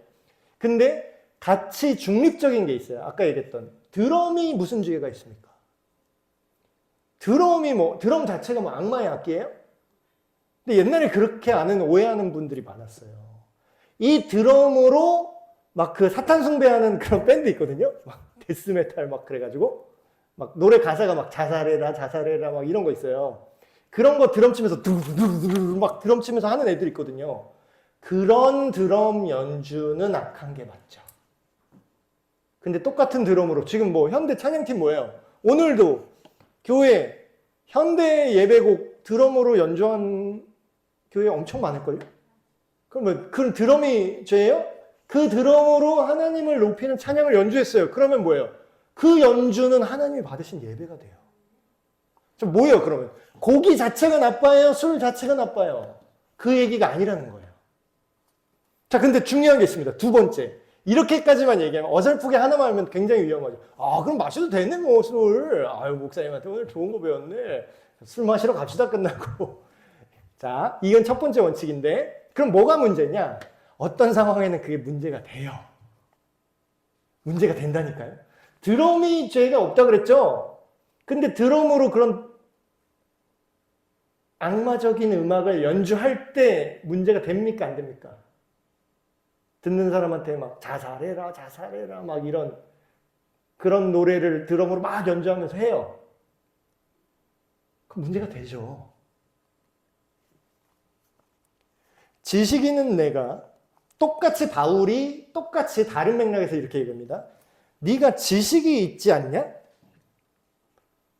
근데 같이 중립적인 게 있어요. 아까 얘기했던 드럼이 무슨 죄가 있습니까? 드럼 자체가 뭐 악마의 악기예요? 근데 옛날에 그렇게 오해하는 분들이 많았어요. 이 드럼으로 막 그 사탄 숭배하는 그런 밴드 있거든요. 막 데스메탈 막 그래가지고 막 노래 가사가 막 자살해라 막 이런 거 있어요. 그런 거 드럼 치면서 두두두두 막 드럼 치면서 하는 애들 있거든요. 그런 드럼 연주는 악한 게 맞죠. 근데 똑같은 드럼으로 지금 뭐 현대 찬양팀 뭐예요? 오늘도 교회 현대 예배곡 드럼으로 연주한 교회 엄청 많을걸요? 그러면 그 드럼이 죄예요? 그 드럼으로 하나님을 높이는 찬양을 연주했어요. 그러면 뭐예요? 그 연주는 하나님이 받으신 예배가 돼요. 뭐예요 그러면? 고기 자체가 나빠요? 술 자체가 나빠요? 그 얘기가 아니라는 거예요. 자, 근데 중요한 게 있습니다. 두 번째. 이렇게까지만 얘기하면 어설프게 하나만 하면 굉장히 위험하죠. 아, 그럼 마셔도 되네, 뭐, 술. 아유, 목사님한테 오늘 좋은 거 배웠네. 술 마시러 갑시다, 끝나고. 자, 이건 첫 번째 원칙인데, 그럼 뭐가 문제냐? 어떤 상황에는 그게 문제가 돼요. 문제가 된다니까요. 드럼이 죄가 없다 그랬죠? 근데 드럼으로 그런 악마적인 음악을 연주할 때 문제가 됩니까, 안 됩니까? 듣는 사람한테 막 자살해라 막 이런 그런 노래를 드럼으로 막 연주하면서 해요. 그럼 문제가 되죠. 지식 있는 내가 바울이 똑같이 다른 맥락에서 이렇게 얘기합니다. 네가 지식이 있지 않냐?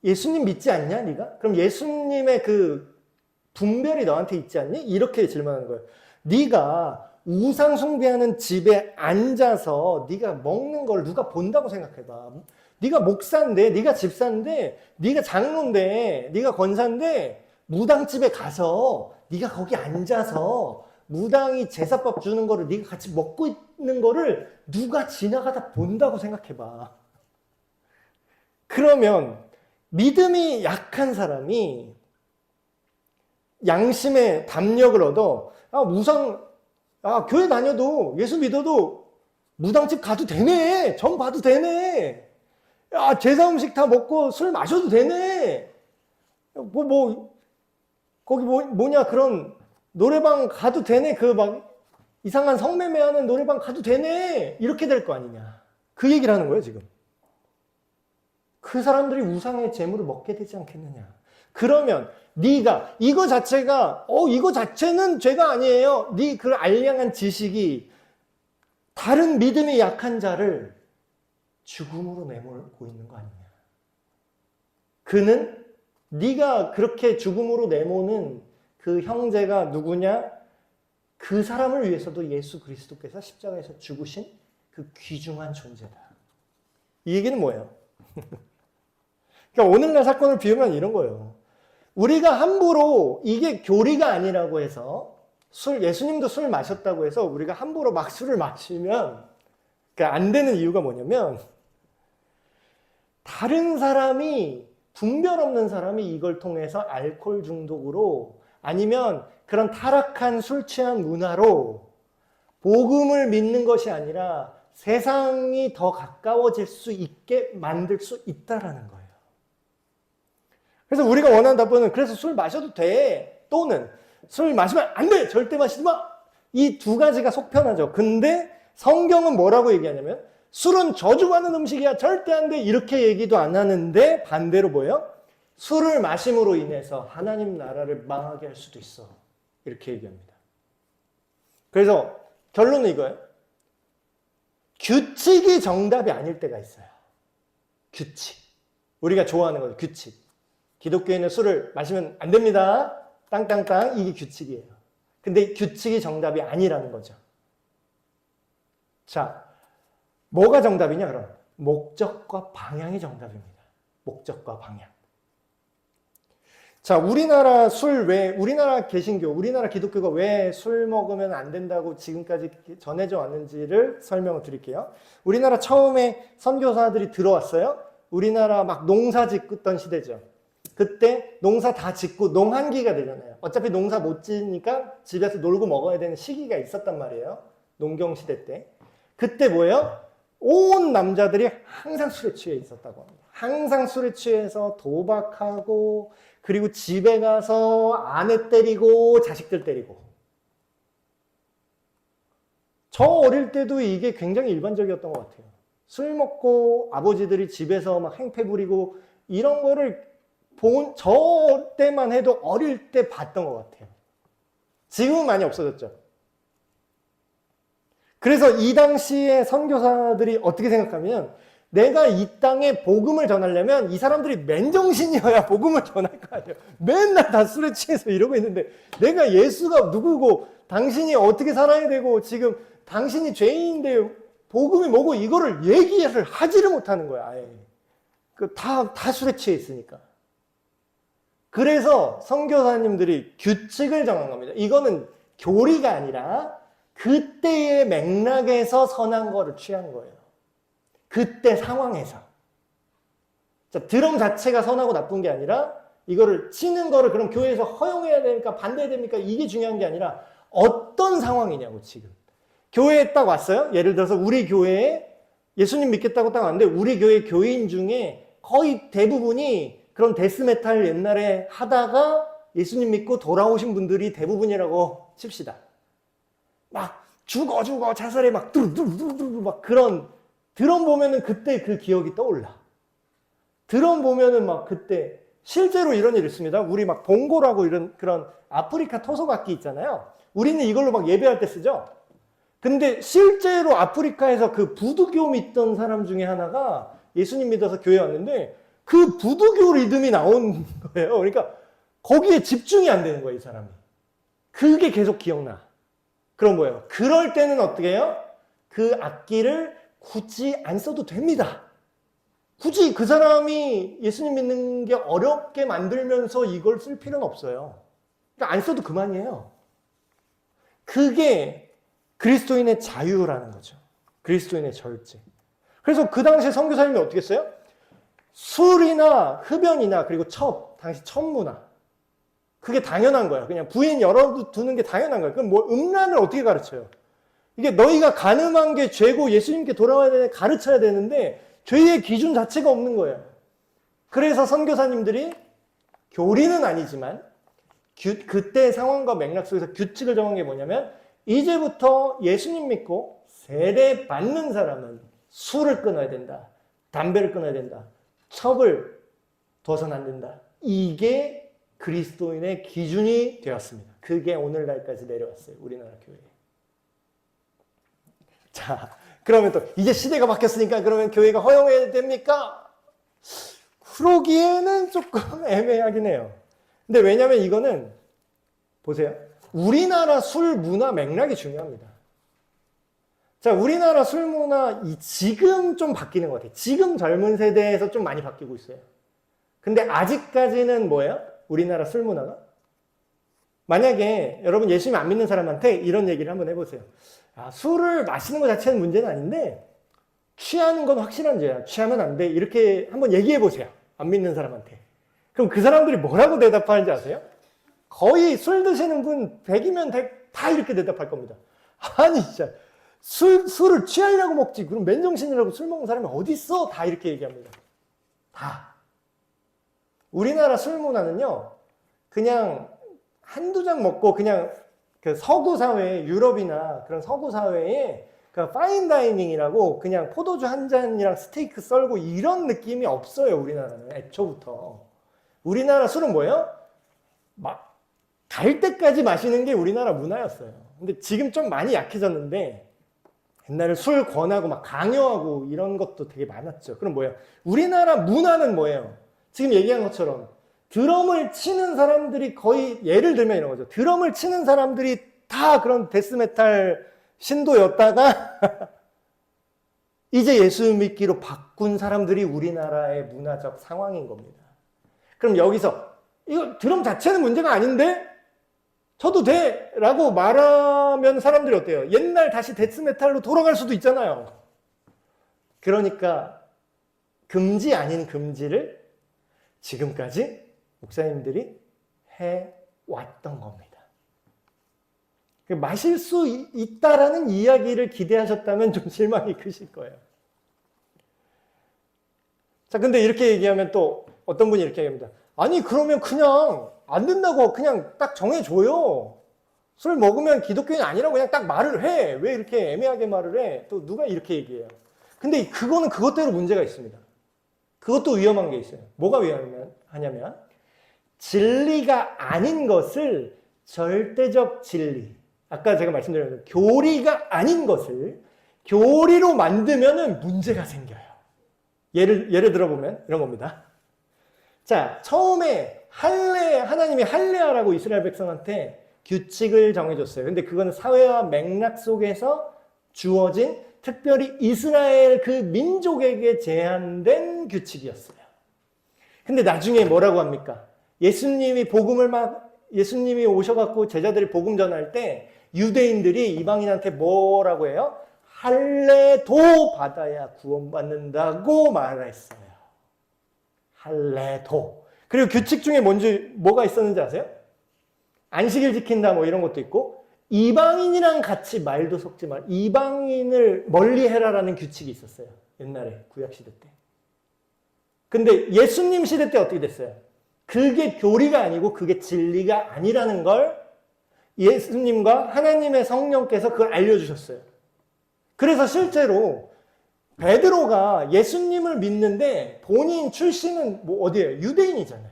예수님 믿지 않냐 네가? 그럼 예수님의 그 분별이 너한테 있지 않니? 이렇게 질문하는 거예요. 네가 우상 숭배하는 집에 앉아서 네가 먹는 걸 누가 본다고 생각해봐. 네가 목사인데, 네가 집사인데, 네가 장로인데, 네가 권사인데 무당집에 가서 네가 거기 앉아서 무당이 제사밥 주는 거를 네가 같이 먹고 있는 거를 누가 지나가다 본다고 생각해봐. 그러면 믿음이 약한 사람이 양심의 담력을 얻어 교회 다녀도 예수 믿어도 무당집 가도 되네. 점 봐도 되네. 야, 제사 음식 다 먹고 술 마셔도 되네. 거기 뭐냐 그런 노래방 가도 되네. 그 막 이상한 성매매하는 노래방 가도 되네. 이렇게 될 거 아니냐. 그 얘기를 하는 거예요, 지금. 그 사람들이 우상의 재물을 먹게 되지 않겠느냐. 그러면 네가 이거 자체는 죄가 아니에요. 네 그 알량한 지식이 다른 믿음이 약한 자를 죽음으로 내몰고 있는 거 아니냐. 그는 네가 그렇게 죽음으로 내모는 그 형제가 누구냐? 그 사람을 위해서도 예수 그리스도께서 십자가에서 죽으신 그 귀중한 존재다. 이 얘기는 뭐예요? 그러니까 오늘날 사건을 비우면 이런 거예요. 우리가 함부로 이게 교리가 아니라고 해서 예수님도 술 마셨다고 해서 우리가 함부로 막 술을 마시면 그러니까 안 되는 이유가 뭐냐면 다른 사람이 분별 없는 사람이 이걸 통해서 알코올 중독으로 아니면 그런 타락한 술 취한 문화로 복음을 믿는 것이 아니라 세상이 더 가까워질 수 있게 만들 수 있다라는 거예요. 그래서 우리가 원하는 답변은 그래서 술 마셔도 돼 또는 술 마시면 안 돼 절대 마시지 마 이 두 가지가 속편하죠. 근데 성경은 뭐라고 얘기하냐면 술은 저주받는 음식이야 절대 안 돼 이렇게 얘기도 안 하는데 반대로 뭐예요? 술을 마심으로 인해서 하나님 나라를 망하게 할 수도 있어 이렇게 얘기합니다. 그래서 결론은 이거예요. 규칙이 정답이 아닐 때가 있어요. 규칙. 우리가 좋아하는 거죠. 규칙. 기독교인은 술을 마시면 안 됩니다. 땅땅땅 이게 규칙이에요. 근데 규칙이 정답이 아니라는 거죠. 자, 뭐가 정답이냐 그럼? 목적과 방향이 정답입니다. 목적과 방향. 자, 우리나라 개신교, 우리나라 기독교가 왜 술 먹으면 안 된다고 지금까지 전해져 왔는지를 설명을 드릴게요. 우리나라 처음에 선교사들이 들어왔어요. 우리나라 막 농사 짓던 시대죠. 그때 농사 다 짓고 농한기가 되잖아요. 어차피 농사 못 지니까 집에서 놀고 먹어야 되는 시기가 있었단 말이에요. 농경시대 때. 그때 뭐예요? 온 남자들이 항상 술에 취해 있었다고 합니다. 항상 술에 취해서 도박하고 그리고 집에 가서 아내 때리고 자식들 때리고. 저 어릴 때도 이게 굉장히 일반적이었던 것 같아요. 술 먹고 아버지들이 집에서 막 행패 부리고 이런 거를 저 때만 해도 어릴 때 봤던 것 같아요. 지금은 많이 없어졌죠. 그래서 이 당시에 선교사들이 어떻게 생각하면 내가 이 땅에 복음을 전하려면 이 사람들이 맨정신이어야 복음을 전할 거 아니에요. 맨날 다 술에 취해서 이러고 있는데 내가 예수가 누구고 당신이 어떻게 살아야 되고 지금 당신이 죄인인데 복음이 뭐고 이거를 얘기를 하지를 못하는 거야. 아예. 다 술에 취해 있으니까. 그래서 선교사님들이 규칙을 정한 겁니다. 이거는 교리가 아니라 그때의 맥락에서 선한 거를 취한 거예요. 그때 상황에서. 자, 드럼 자체가 선하고 나쁜 게 아니라 이거를 치는 거를 그럼 교회에서 허용해야 됩니까? 반대해야 됩니까? 이게 중요한 게 아니라 어떤 상황이냐고 지금. 교회에 딱 왔어요. 예를 들어서 우리 교회에 예수님 믿겠다고 딱 왔는데 우리 교회 교인 중에 거의 대부분이 그런 데스메탈 옛날에 하다가 예수님 믿고 돌아오신 분들이 대부분이라고 칩시다. 막 죽어 자살해 막 뚜루뚜루뚜루 막 그런 드럼 보면은 그때 그 기억이 떠올라. 드럼 보면은 막 그때 실제로 이런 일이 있습니다. 우리 막 봉고라고 이런 그런 아프리카 토속악기 있잖아요. 우리는 이걸로 막 예배할 때 쓰죠. 근데 실제로 아프리카에서 그 부두교 믿던 사람 중에 하나가 예수님 믿어서 교회 왔는데 그 부두교 리듬이 나온 거예요. 그러니까 거기에 집중이 안 되는 거예요, 이 사람이. 그게 계속 기억나. 그럼 뭐예요? 그럴 때는 어떻게 해요? 그 악기를 굳이 안 써도 됩니다. 굳이 그 사람이 예수님 믿는 게 어렵게 만들면서 이걸 쓸 필요는 없어요. 그러니까 안 써도 그만이에요. 그게 그리스도인의 자유라는 거죠. 그리스도인의 절제. 그래서 그 당시에 선교사님이 어떻게 했어요? 술이나 흡연이나 그리고 당시 첩문화. 그게 당연한 거야. 그냥 부인 열어두는 게 당연한 거야. 그럼 뭐 음란을 어떻게 가르쳐요? 이게 너희가 간음한 게 죄고 예수님께 돌아와야 되는 가르쳐야 되는데 죄의 기준 자체가 없는 거예요. 그래서 선교사님들이 교리는 아니지만 그때 상황과 맥락 속에서 규칙을 정한 게 뭐냐면 이제부터 예수님 믿고 세례 받는 사람은 술을 끊어야 된다. 담배를 끊어야 된다. 첩을 둬서는 안 된다. 이게 그리스도인의 기준이 되었습니다. 그게 오늘날까지 내려왔어요. 우리나라 교회에. 자, 그러면 또 이제 시대가 바뀌었으니까 그러면 교회가 허용해야 됩니까? 그러기에는 조금 애매하긴 해요. 근데 왜냐면 이거는 보세요. 우리나라 술 문화 맥락이 중요합니다. 자, 우리나라 술 문화 지금 좀 바뀌는 것 같아요. 지금 젊은 세대에서 좀 많이 바뀌고 있어요. 근데 아직까지는 뭐예요? 우리나라 술 문화가? 만약에 여러분 예수님 안 믿는 사람한테 이런 얘기를 한번 해보세요. 아, 술을 마시는 것 자체는 문제는 아닌데 취하는 건 확실한 죄야. 취하면 안 돼. 이렇게 한번 얘기해 보세요. 안 믿는 사람한테. 그럼 그 사람들이 뭐라고 대답하는지 아세요? 거의 술 드시는 분 100이면 100 다 이렇게 대답할 겁니다. 아니 진짜 술을 취하려고 먹지. 그럼 맨정신이라고 술 먹는 사람이 어디 있어? 다 이렇게 얘기합니다. 다. 우리나라 술 문화는요. 그냥 한두 잔 먹고 그냥 그 서구 사회, 유럽이나 그런 서구 사회에 그 파인다이닝이라고 그냥 포도주 한 잔이랑 스테이크 썰고 이런 느낌이 없어요. 우리나라는 애초부터. 우리나라 술은 뭐예요? 막 갈 때까지 마시는 게 우리나라 문화였어요. 근데 지금 좀 많이 약해졌는데 옛날에 술 권하고 막 강요하고 이런 것도 되게 많았죠. 그럼 뭐예요? 우리나라 문화는 뭐예요? 지금 얘기한 것처럼 드럼을 치는 사람들이 거의 예를 들면 이런 거죠. 드럼을 치는 사람들이 다 그런 데스메탈 신도였다가 이제 예수 믿기로 바꾼 사람들이 우리나라의 문화적 상황인 겁니다. 그럼 여기서 이거 드럼 자체는 문제가 아닌데 쳐도 돼! 라고 말하면 사람들이 어때요? 옛날 다시 데스메탈로 돌아갈 수도 있잖아요. 그러니까 금지 아닌 금지를 지금까지 목사님들이 해왔던 겁니다. 마실 수 있다라는 이야기를 기대하셨다면 좀 실망이 크실 거예요. 자, 근데 이렇게 얘기하면 또 어떤 분이 이렇게 얘기합니다. 아니, 그러면 그냥 안 된다고 그냥 딱 정해줘요. 술 먹으면 기독교인 아니라고 그냥 딱 말을 해. 왜 이렇게 애매하게 말을 해? 또 누가 이렇게 얘기해요. 근데 그거는 그것대로 문제가 있습니다. 그것도 위험한 게 있어요. 뭐가 위험하냐면 진리가 아닌 것을 절대적 진리, 아까 제가 말씀드렸는데 교리가 아닌 것을 교리로 만들면 문제가 생겨요. 예를 들어보면 이런 겁니다. 자, 처음에 하나님이 할례하라고 이스라엘 백성한테 규칙을 정해줬어요. 근데 그거는 사회와 맥락 속에서 주어진 특별히 이스라엘 그 민족에게 제한된 규칙이었어요. 근데 나중에 뭐라고 합니까? 예수님이 오셔갖고 제자들이 복음 전할 때 유대인들이 이방인한테 뭐라고 해요? 할례도 받아야 구원받는다고 말했어요. 할례도. 그리고 규칙 중에 뭐가 있었는지 아세요? 안식일 지킨다 뭐 이런 것도 있고 이방인이랑 같이 말도 섞지 말. 이방인을 멀리 해라라는 규칙이 있었어요. 옛날에 구약시대 때. 근데 예수님 시대 때 어떻게 됐어요? 그게 교리가 아니고 그게 진리가 아니라는 걸 예수님과 하나님의 성령께서 그걸 알려주셨어요. 그래서 실제로 베드로가 예수님을 믿는데 본인 출신은 뭐 어디예요? 유대인이잖아요.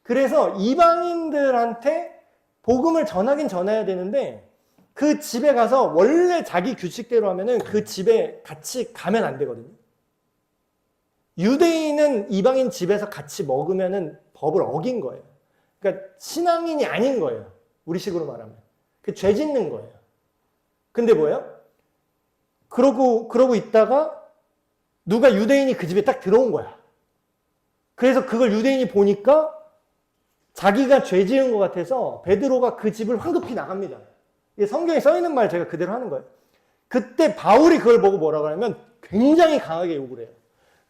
그래서 이방인들한테 복음을 전하긴 전해야 되는데 그 집에 가서 원래 자기 규칙대로 하면은 그 집에 같이 가면 안 되거든요. 유대인은 이방인 집에서 같이 먹으면은 법을 어긴 거예요. 그러니까 신앙인이 아닌 거예요. 우리식으로 말하면. 그 죄 짓는 거예요. 근데 뭐예요? 그러고 있다가 누가 유대인이 그 집에 딱 들어온 거야. 그래서 그걸 유대인이 보니까 자기가 죄 지은 것 같아서 베드로가 그 집을 황급히 나갑니다. 이게 성경에 써 있는 말 제가 그대로 하는 거예요. 그때 바울이 그걸 보고 뭐라고 하냐면 굉장히 강하게 욕을 해요.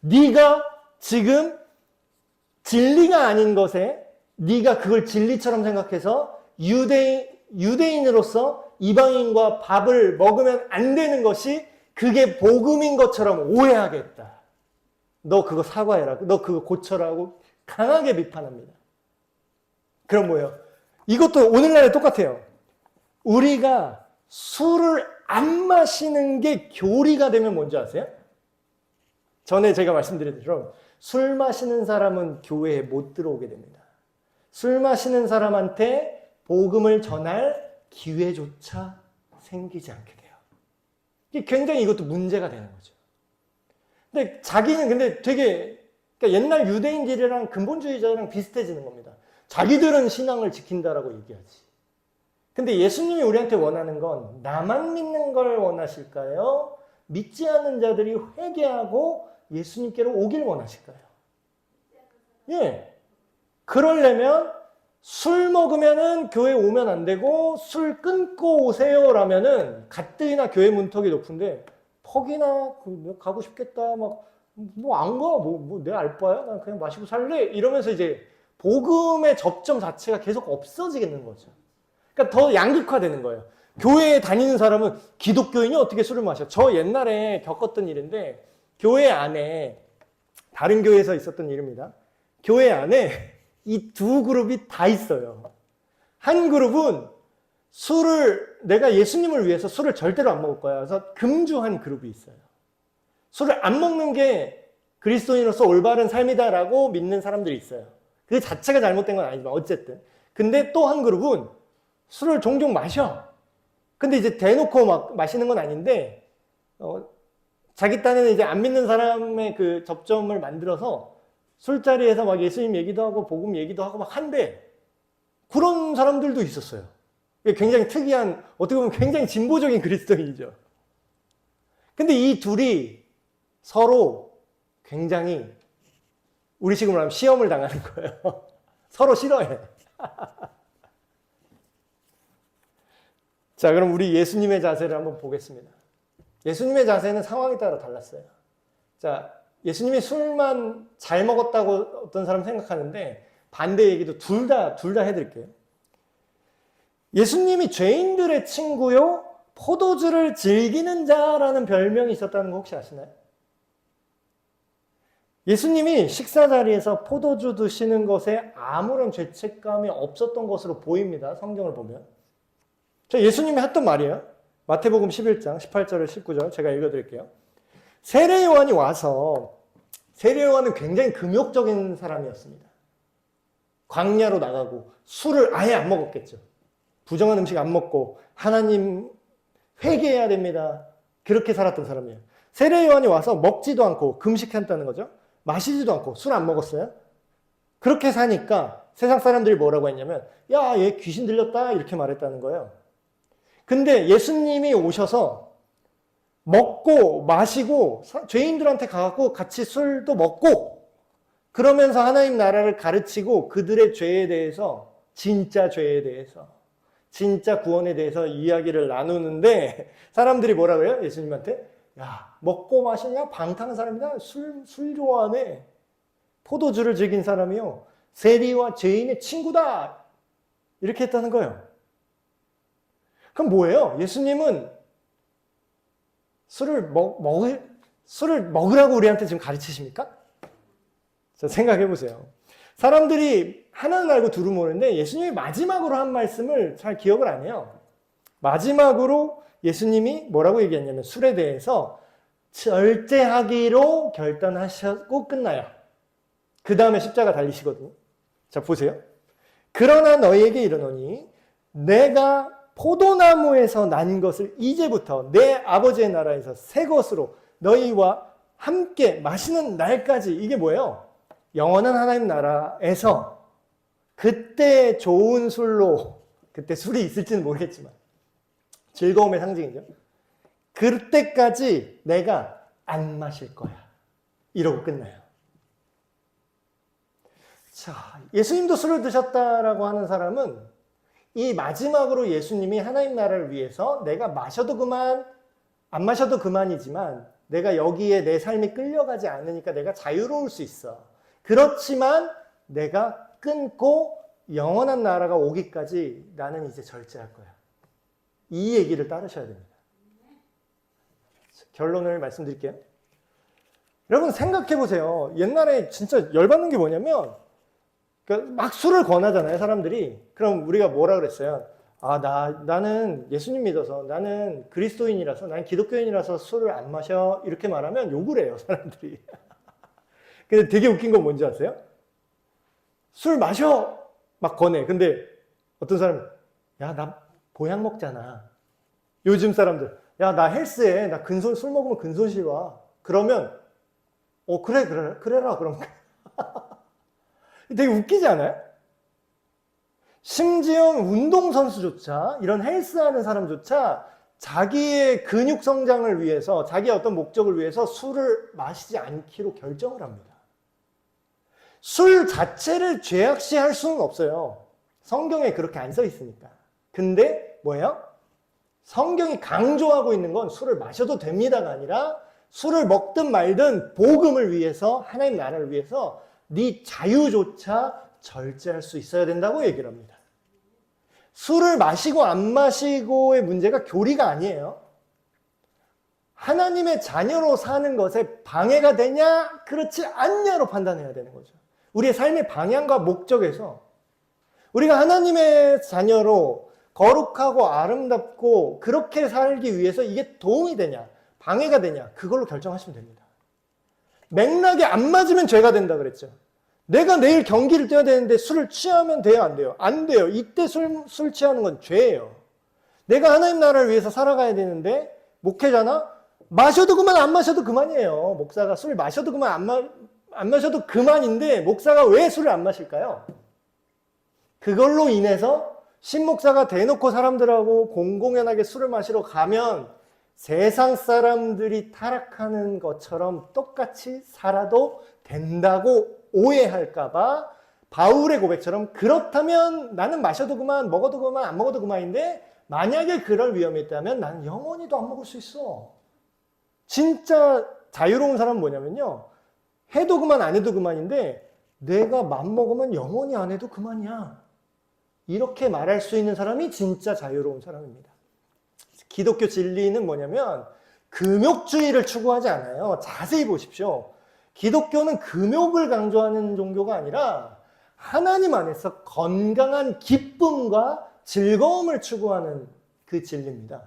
네가 지금 진리가 아닌 것에 네가 그걸 진리처럼 생각해서 유대인으로서 이방인과 밥을 먹으면 안 되는 것이 그게 복음인 것처럼 오해하겠다. 너 그거 사과해라. 너 그거 고쳐라고 강하게 비판합니다. 그럼 뭐예요? 이것도 오늘날에 똑같아요. 우리가 술을 안 마시는 게 교리가 되면 뭔지 아세요? 전에 제가 말씀드린 대로 술 마시는 사람은 교회에 못 들어오게 됩니다. 술 마시는 사람한테 복음을 전할 기회조차 생기지 않게 돼요. 이게 굉장히 이것도 문제가 되는 거죠. 근데 자기는 근데 되게 그러니까 옛날 유대인들이랑 근본주의자랑 비슷해지는 겁니다. 자기들은 신앙을 지킨다라고 얘기하지. 근데 예수님이 우리한테 원하는 건 나만 믿는 걸 원하실까요? 믿지 않는 자들이 회개하고 예수님께로 오길 원하실까요? 예. 그러려면 술 먹으면은 교회 오면 안 되고 술 끊고 오세요라면은 가뜩이나 교회 문턱이 높은데 퍽이나 가고 싶겠다 막 뭐 안 가 뭐 내 알바야 난 그냥 마시고 살래 이러면서 이제 복음의 접점 자체가 계속 없어지겠는 거죠. 그러니까 더 양극화되는 거예요. 교회에 다니는 사람은 기독교인이 어떻게 술을 마셔? 저 옛날에 겪었던 일인데 교회 안에 다른 교회에서 있었던 일입니다. 교회 안에 이 두 그룹이 다 있어요. 한 그룹은 술을 내가 예수님을 위해서 술을 절대로 안 먹을 거야. 그래서 금주한 그룹이 있어요. 술을 안 먹는 게 그리스도인으로서 올바른 삶이다라고 믿는 사람들이 있어요. 그 자체가 잘못된 건 아니지만 어쨌든. 근데 또 한 그룹은 술을 종종 마셔. 근데 이제 대놓고 막 마시는 건 아닌데 자기 딴에는 이제 안 믿는 사람의 그 접점을 만들어서 술자리에서 막 예수님 얘기도 하고 복음 얘기도 하고 막 한데 그런 사람들도 있었어요. 굉장히 특이한 어떻게 보면 굉장히 진보적인 그리스도인이죠. 근데 이 둘이 서로 굉장히 우리식으로 하면 시험을 당하는 거예요. 서로 싫어해. 자, 그럼 우리 예수님의 자세를 한번 보겠습니다. 예수님의 자세는 상황에 따라 달랐어요. 자, 예수님이 술만 잘 먹었다고 어떤 사람 생각하는데 반대 얘기도 둘 다 해드릴게요. 예수님이 죄인들의 친구요, 포도주를 즐기는 자라는 별명이 있었다는 거 혹시 아시나요? 예수님이 식사 자리에서 포도주 드시는 것에 아무런 죄책감이 없었던 것으로 보입니다. 성경을 보면. 예수님이 했던 말이에요. 마태복음 11장 18절에 19절 제가 읽어드릴게요. 세례 요한이 와서 세례 요한은 굉장히 금욕적인 사람이었습니다. 광야로 나가고 술을 아예 안 먹었겠죠. 부정한 음식 안 먹고 하나님 회개해야 됩니다. 그렇게 살았던 사람이에요. 세례 요한이 와서 먹지도 않고 금식한다는 거죠. 마시지도 않고 술 안 먹었어요. 그렇게 사니까 세상 사람들이 뭐라고 했냐면 야, 얘 귀신 들렸다 이렇게 말했다는 거예요. 근데 예수님이 오셔서 먹고 마시고 죄인들한테 가갖고 같이 술도 먹고 그러면서 하나님 나라를 가르치고 그들의 죄에 대해서 진짜 죄에 대해서 진짜 구원에 대해서 이야기를 나누는데 사람들이 뭐라 그래요? 예수님한테 야 먹고 마시냐? 방탕한 사람이다. 술 좋아하네. 포도주를 즐긴 사람이요. 세리와 죄인의 친구다. 이렇게 했다는 거예요. 그럼 뭐예요? 예수님은 술을 먹으라고 우리한테 지금 가르치십니까? 자, 생각해 보세요. 사람들이 하나는 알고 둘은 모르는데 예수님이 마지막으로 한 말씀을 잘 기억을 안 해요. 마지막으로 예수님이 뭐라고 얘기했냐면 술에 대해서 절제하기로 결단하셨고 끝나요. 그 다음에 십자가 달리시거든요. 자, 보세요. 그러나 너희에게 이르노니 내가 포도나무에서 난 것을 이제부터 내 아버지의 나라에서 새 것으로 너희와 함께 마시는 날까지 이게 뭐예요? 영원한 하나님 나라에서 그때 좋은 술로 그때 술이 있을지는 모르겠지만 즐거움의 상징이죠. 그때까지 내가 안 마실 거야. 이러고 끝나요. 자, 예수님도 술을 드셨다라고 하는 사람은 이 마지막으로 예수님이 하나님 나라를 위해서 내가 마셔도 그만, 안 마셔도 그만이지만 내가 여기에 내 삶이 끌려가지 않으니까 내가 자유로울 수 있어. 그렇지만 내가 끊고 영원한 나라가 오기까지 나는 이제 절제할 거야. 이 얘기를 따르셔야 됩니다. 결론을 말씀드릴게요. 여러분 생각해 보세요. 옛날에 진짜 열받는 게 뭐냐면 막 술을 권하잖아요, 사람들이. 그럼 우리가 뭐라 그랬어요? 아, 나는 예수님 믿어서, 나는 그리스도인이라서, 나는 기독교인이라서 술을 안 마셔. 이렇게 말하면 욕을 해요, 사람들이. 근데 되게 웃긴 건 뭔지 아세요? 술 마셔! 막 권해. 근데 어떤 사람은, 야, 나 보약 먹잖아. 요즘 사람들, 야, 나 헬스해. 나 술 먹으면 근손실 와. 그러면 그래라 그럼. 되게 웃기지 않아요? 심지어 운동선수조차, 이런 헬스하는 사람조차 자기의 근육 성장을 위해서, 자기의 어떤 목적을 위해서 술을 마시지 않기로 결정을 합니다. 술 자체를 죄악시할 수는 없어요. 성경에 그렇게 안 써 있으니까. 근데 뭐예요? 성경이 강조하고 있는 건 술을 마셔도 됩니다가 아니라 술을 먹든 말든 복음을 위해서, 하나님 나라를 위해서 네 자유조차 절제할 수 있어야 된다고 얘기를 합니다. 술을 마시고 안 마시고의 문제가 교리가 아니에요. 하나님의 자녀로 사는 것에 방해가 되냐, 그렇지 않냐로 판단해야 되는 거죠. 우리의 삶의 방향과 목적에서 우리가 하나님의 자녀로 거룩하고 아름답고 그렇게 살기 위해서 이게 도움이 되냐, 방해가 되냐, 그걸로 결정하시면 됩니다. 맥락이 안 맞으면 죄가 된다 그랬죠. 내가 내일 경기를 뛰어야 되는데 술을 취하면 돼요, 안 돼요? 안 돼요. 이때 술 취하는 건 죄예요. 내가 하나님 나라를 위해서 살아가야 되는데 목회자나 마셔도 그만 안 마셔도 그만이에요. 목사가 술 마셔도 그만 안 마셔도 그만인데 목사가 왜 술을 안 마실까요? 그걸로 인해서 신목사가 대놓고 사람들하고 공공연하게 술을 마시러 가면 세상 사람들이 타락하는 것처럼 똑같이 살아도 된다고 오해할까봐 바울의 고백처럼 그렇다면 나는 마셔도 그만, 먹어도 그만, 안 먹어도 그만인데 만약에 그럴 위험이 있다면 나는 영원히도 안 먹을 수 있어. 진짜 자유로운 사람은 뭐냐면요. 해도 그만, 안 해도 그만인데 내가 맘먹으면 영원히 안 해도 그만이야. 이렇게 말할 수 있는 사람이 진짜 자유로운 사람입니다. 기독교 진리는 뭐냐면 금욕주의를 추구하지 않아요. 자세히 보십시오. 기독교는 금욕을 강조하는 종교가 아니라 하나님 안에서 건강한 기쁨과 즐거움을 추구하는 그 진리입니다.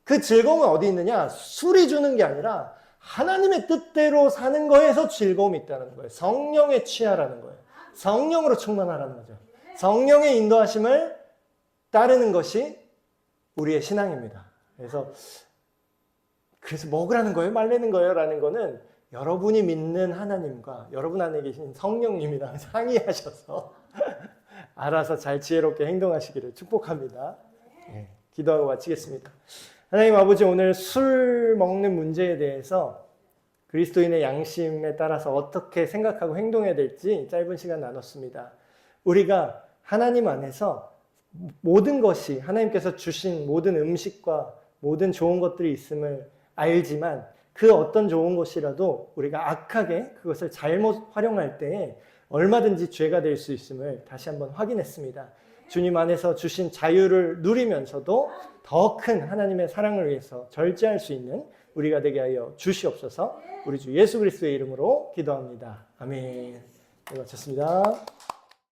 그 즐거움은 어디 있느냐? 술이 주는 게 아니라 하나님의 뜻대로 사는 거에서 즐거움이 있다는 거예요. 성령에 취하라는 거예요. 성령으로 충만하라는 거죠. 성령의 인도하심을 따르는 것이 우리의 신앙입니다. 그래서 먹으라는 거예요? 말라는 거예요? 라는 거는 여러분이 믿는 하나님과 여러분 안에 계신 성령님이랑 상의하셔서 알아서 잘 지혜롭게 행동하시기를 축복합니다. 네, 기도하고 마치겠습니다. 하나님 아버지, 오늘 술 먹는 문제에 대해서 그리스도인의 양심에 따라서 어떻게 생각하고 행동해야 될지 짧은 시간 나눴습니다. 우리가 하나님 안에서 모든 것이 하나님께서 주신 모든 음식과 모든 좋은 것들이 있음을 알지만 그 어떤 좋은 것이라도 우리가 악하게 그것을 잘못 활용할 때에 얼마든지 죄가 될 수 있음을 다시 한번 확인했습니다. 주님 안에서 주신 자유를 누리면서도 더 큰 하나님의 사랑을 위해서 절제할 수 있는 우리가 되게 하여 주시옵소서. 우리 주 예수 그리스도의 이름으로 기도합니다. 아멘. 네, 마쳤습니다.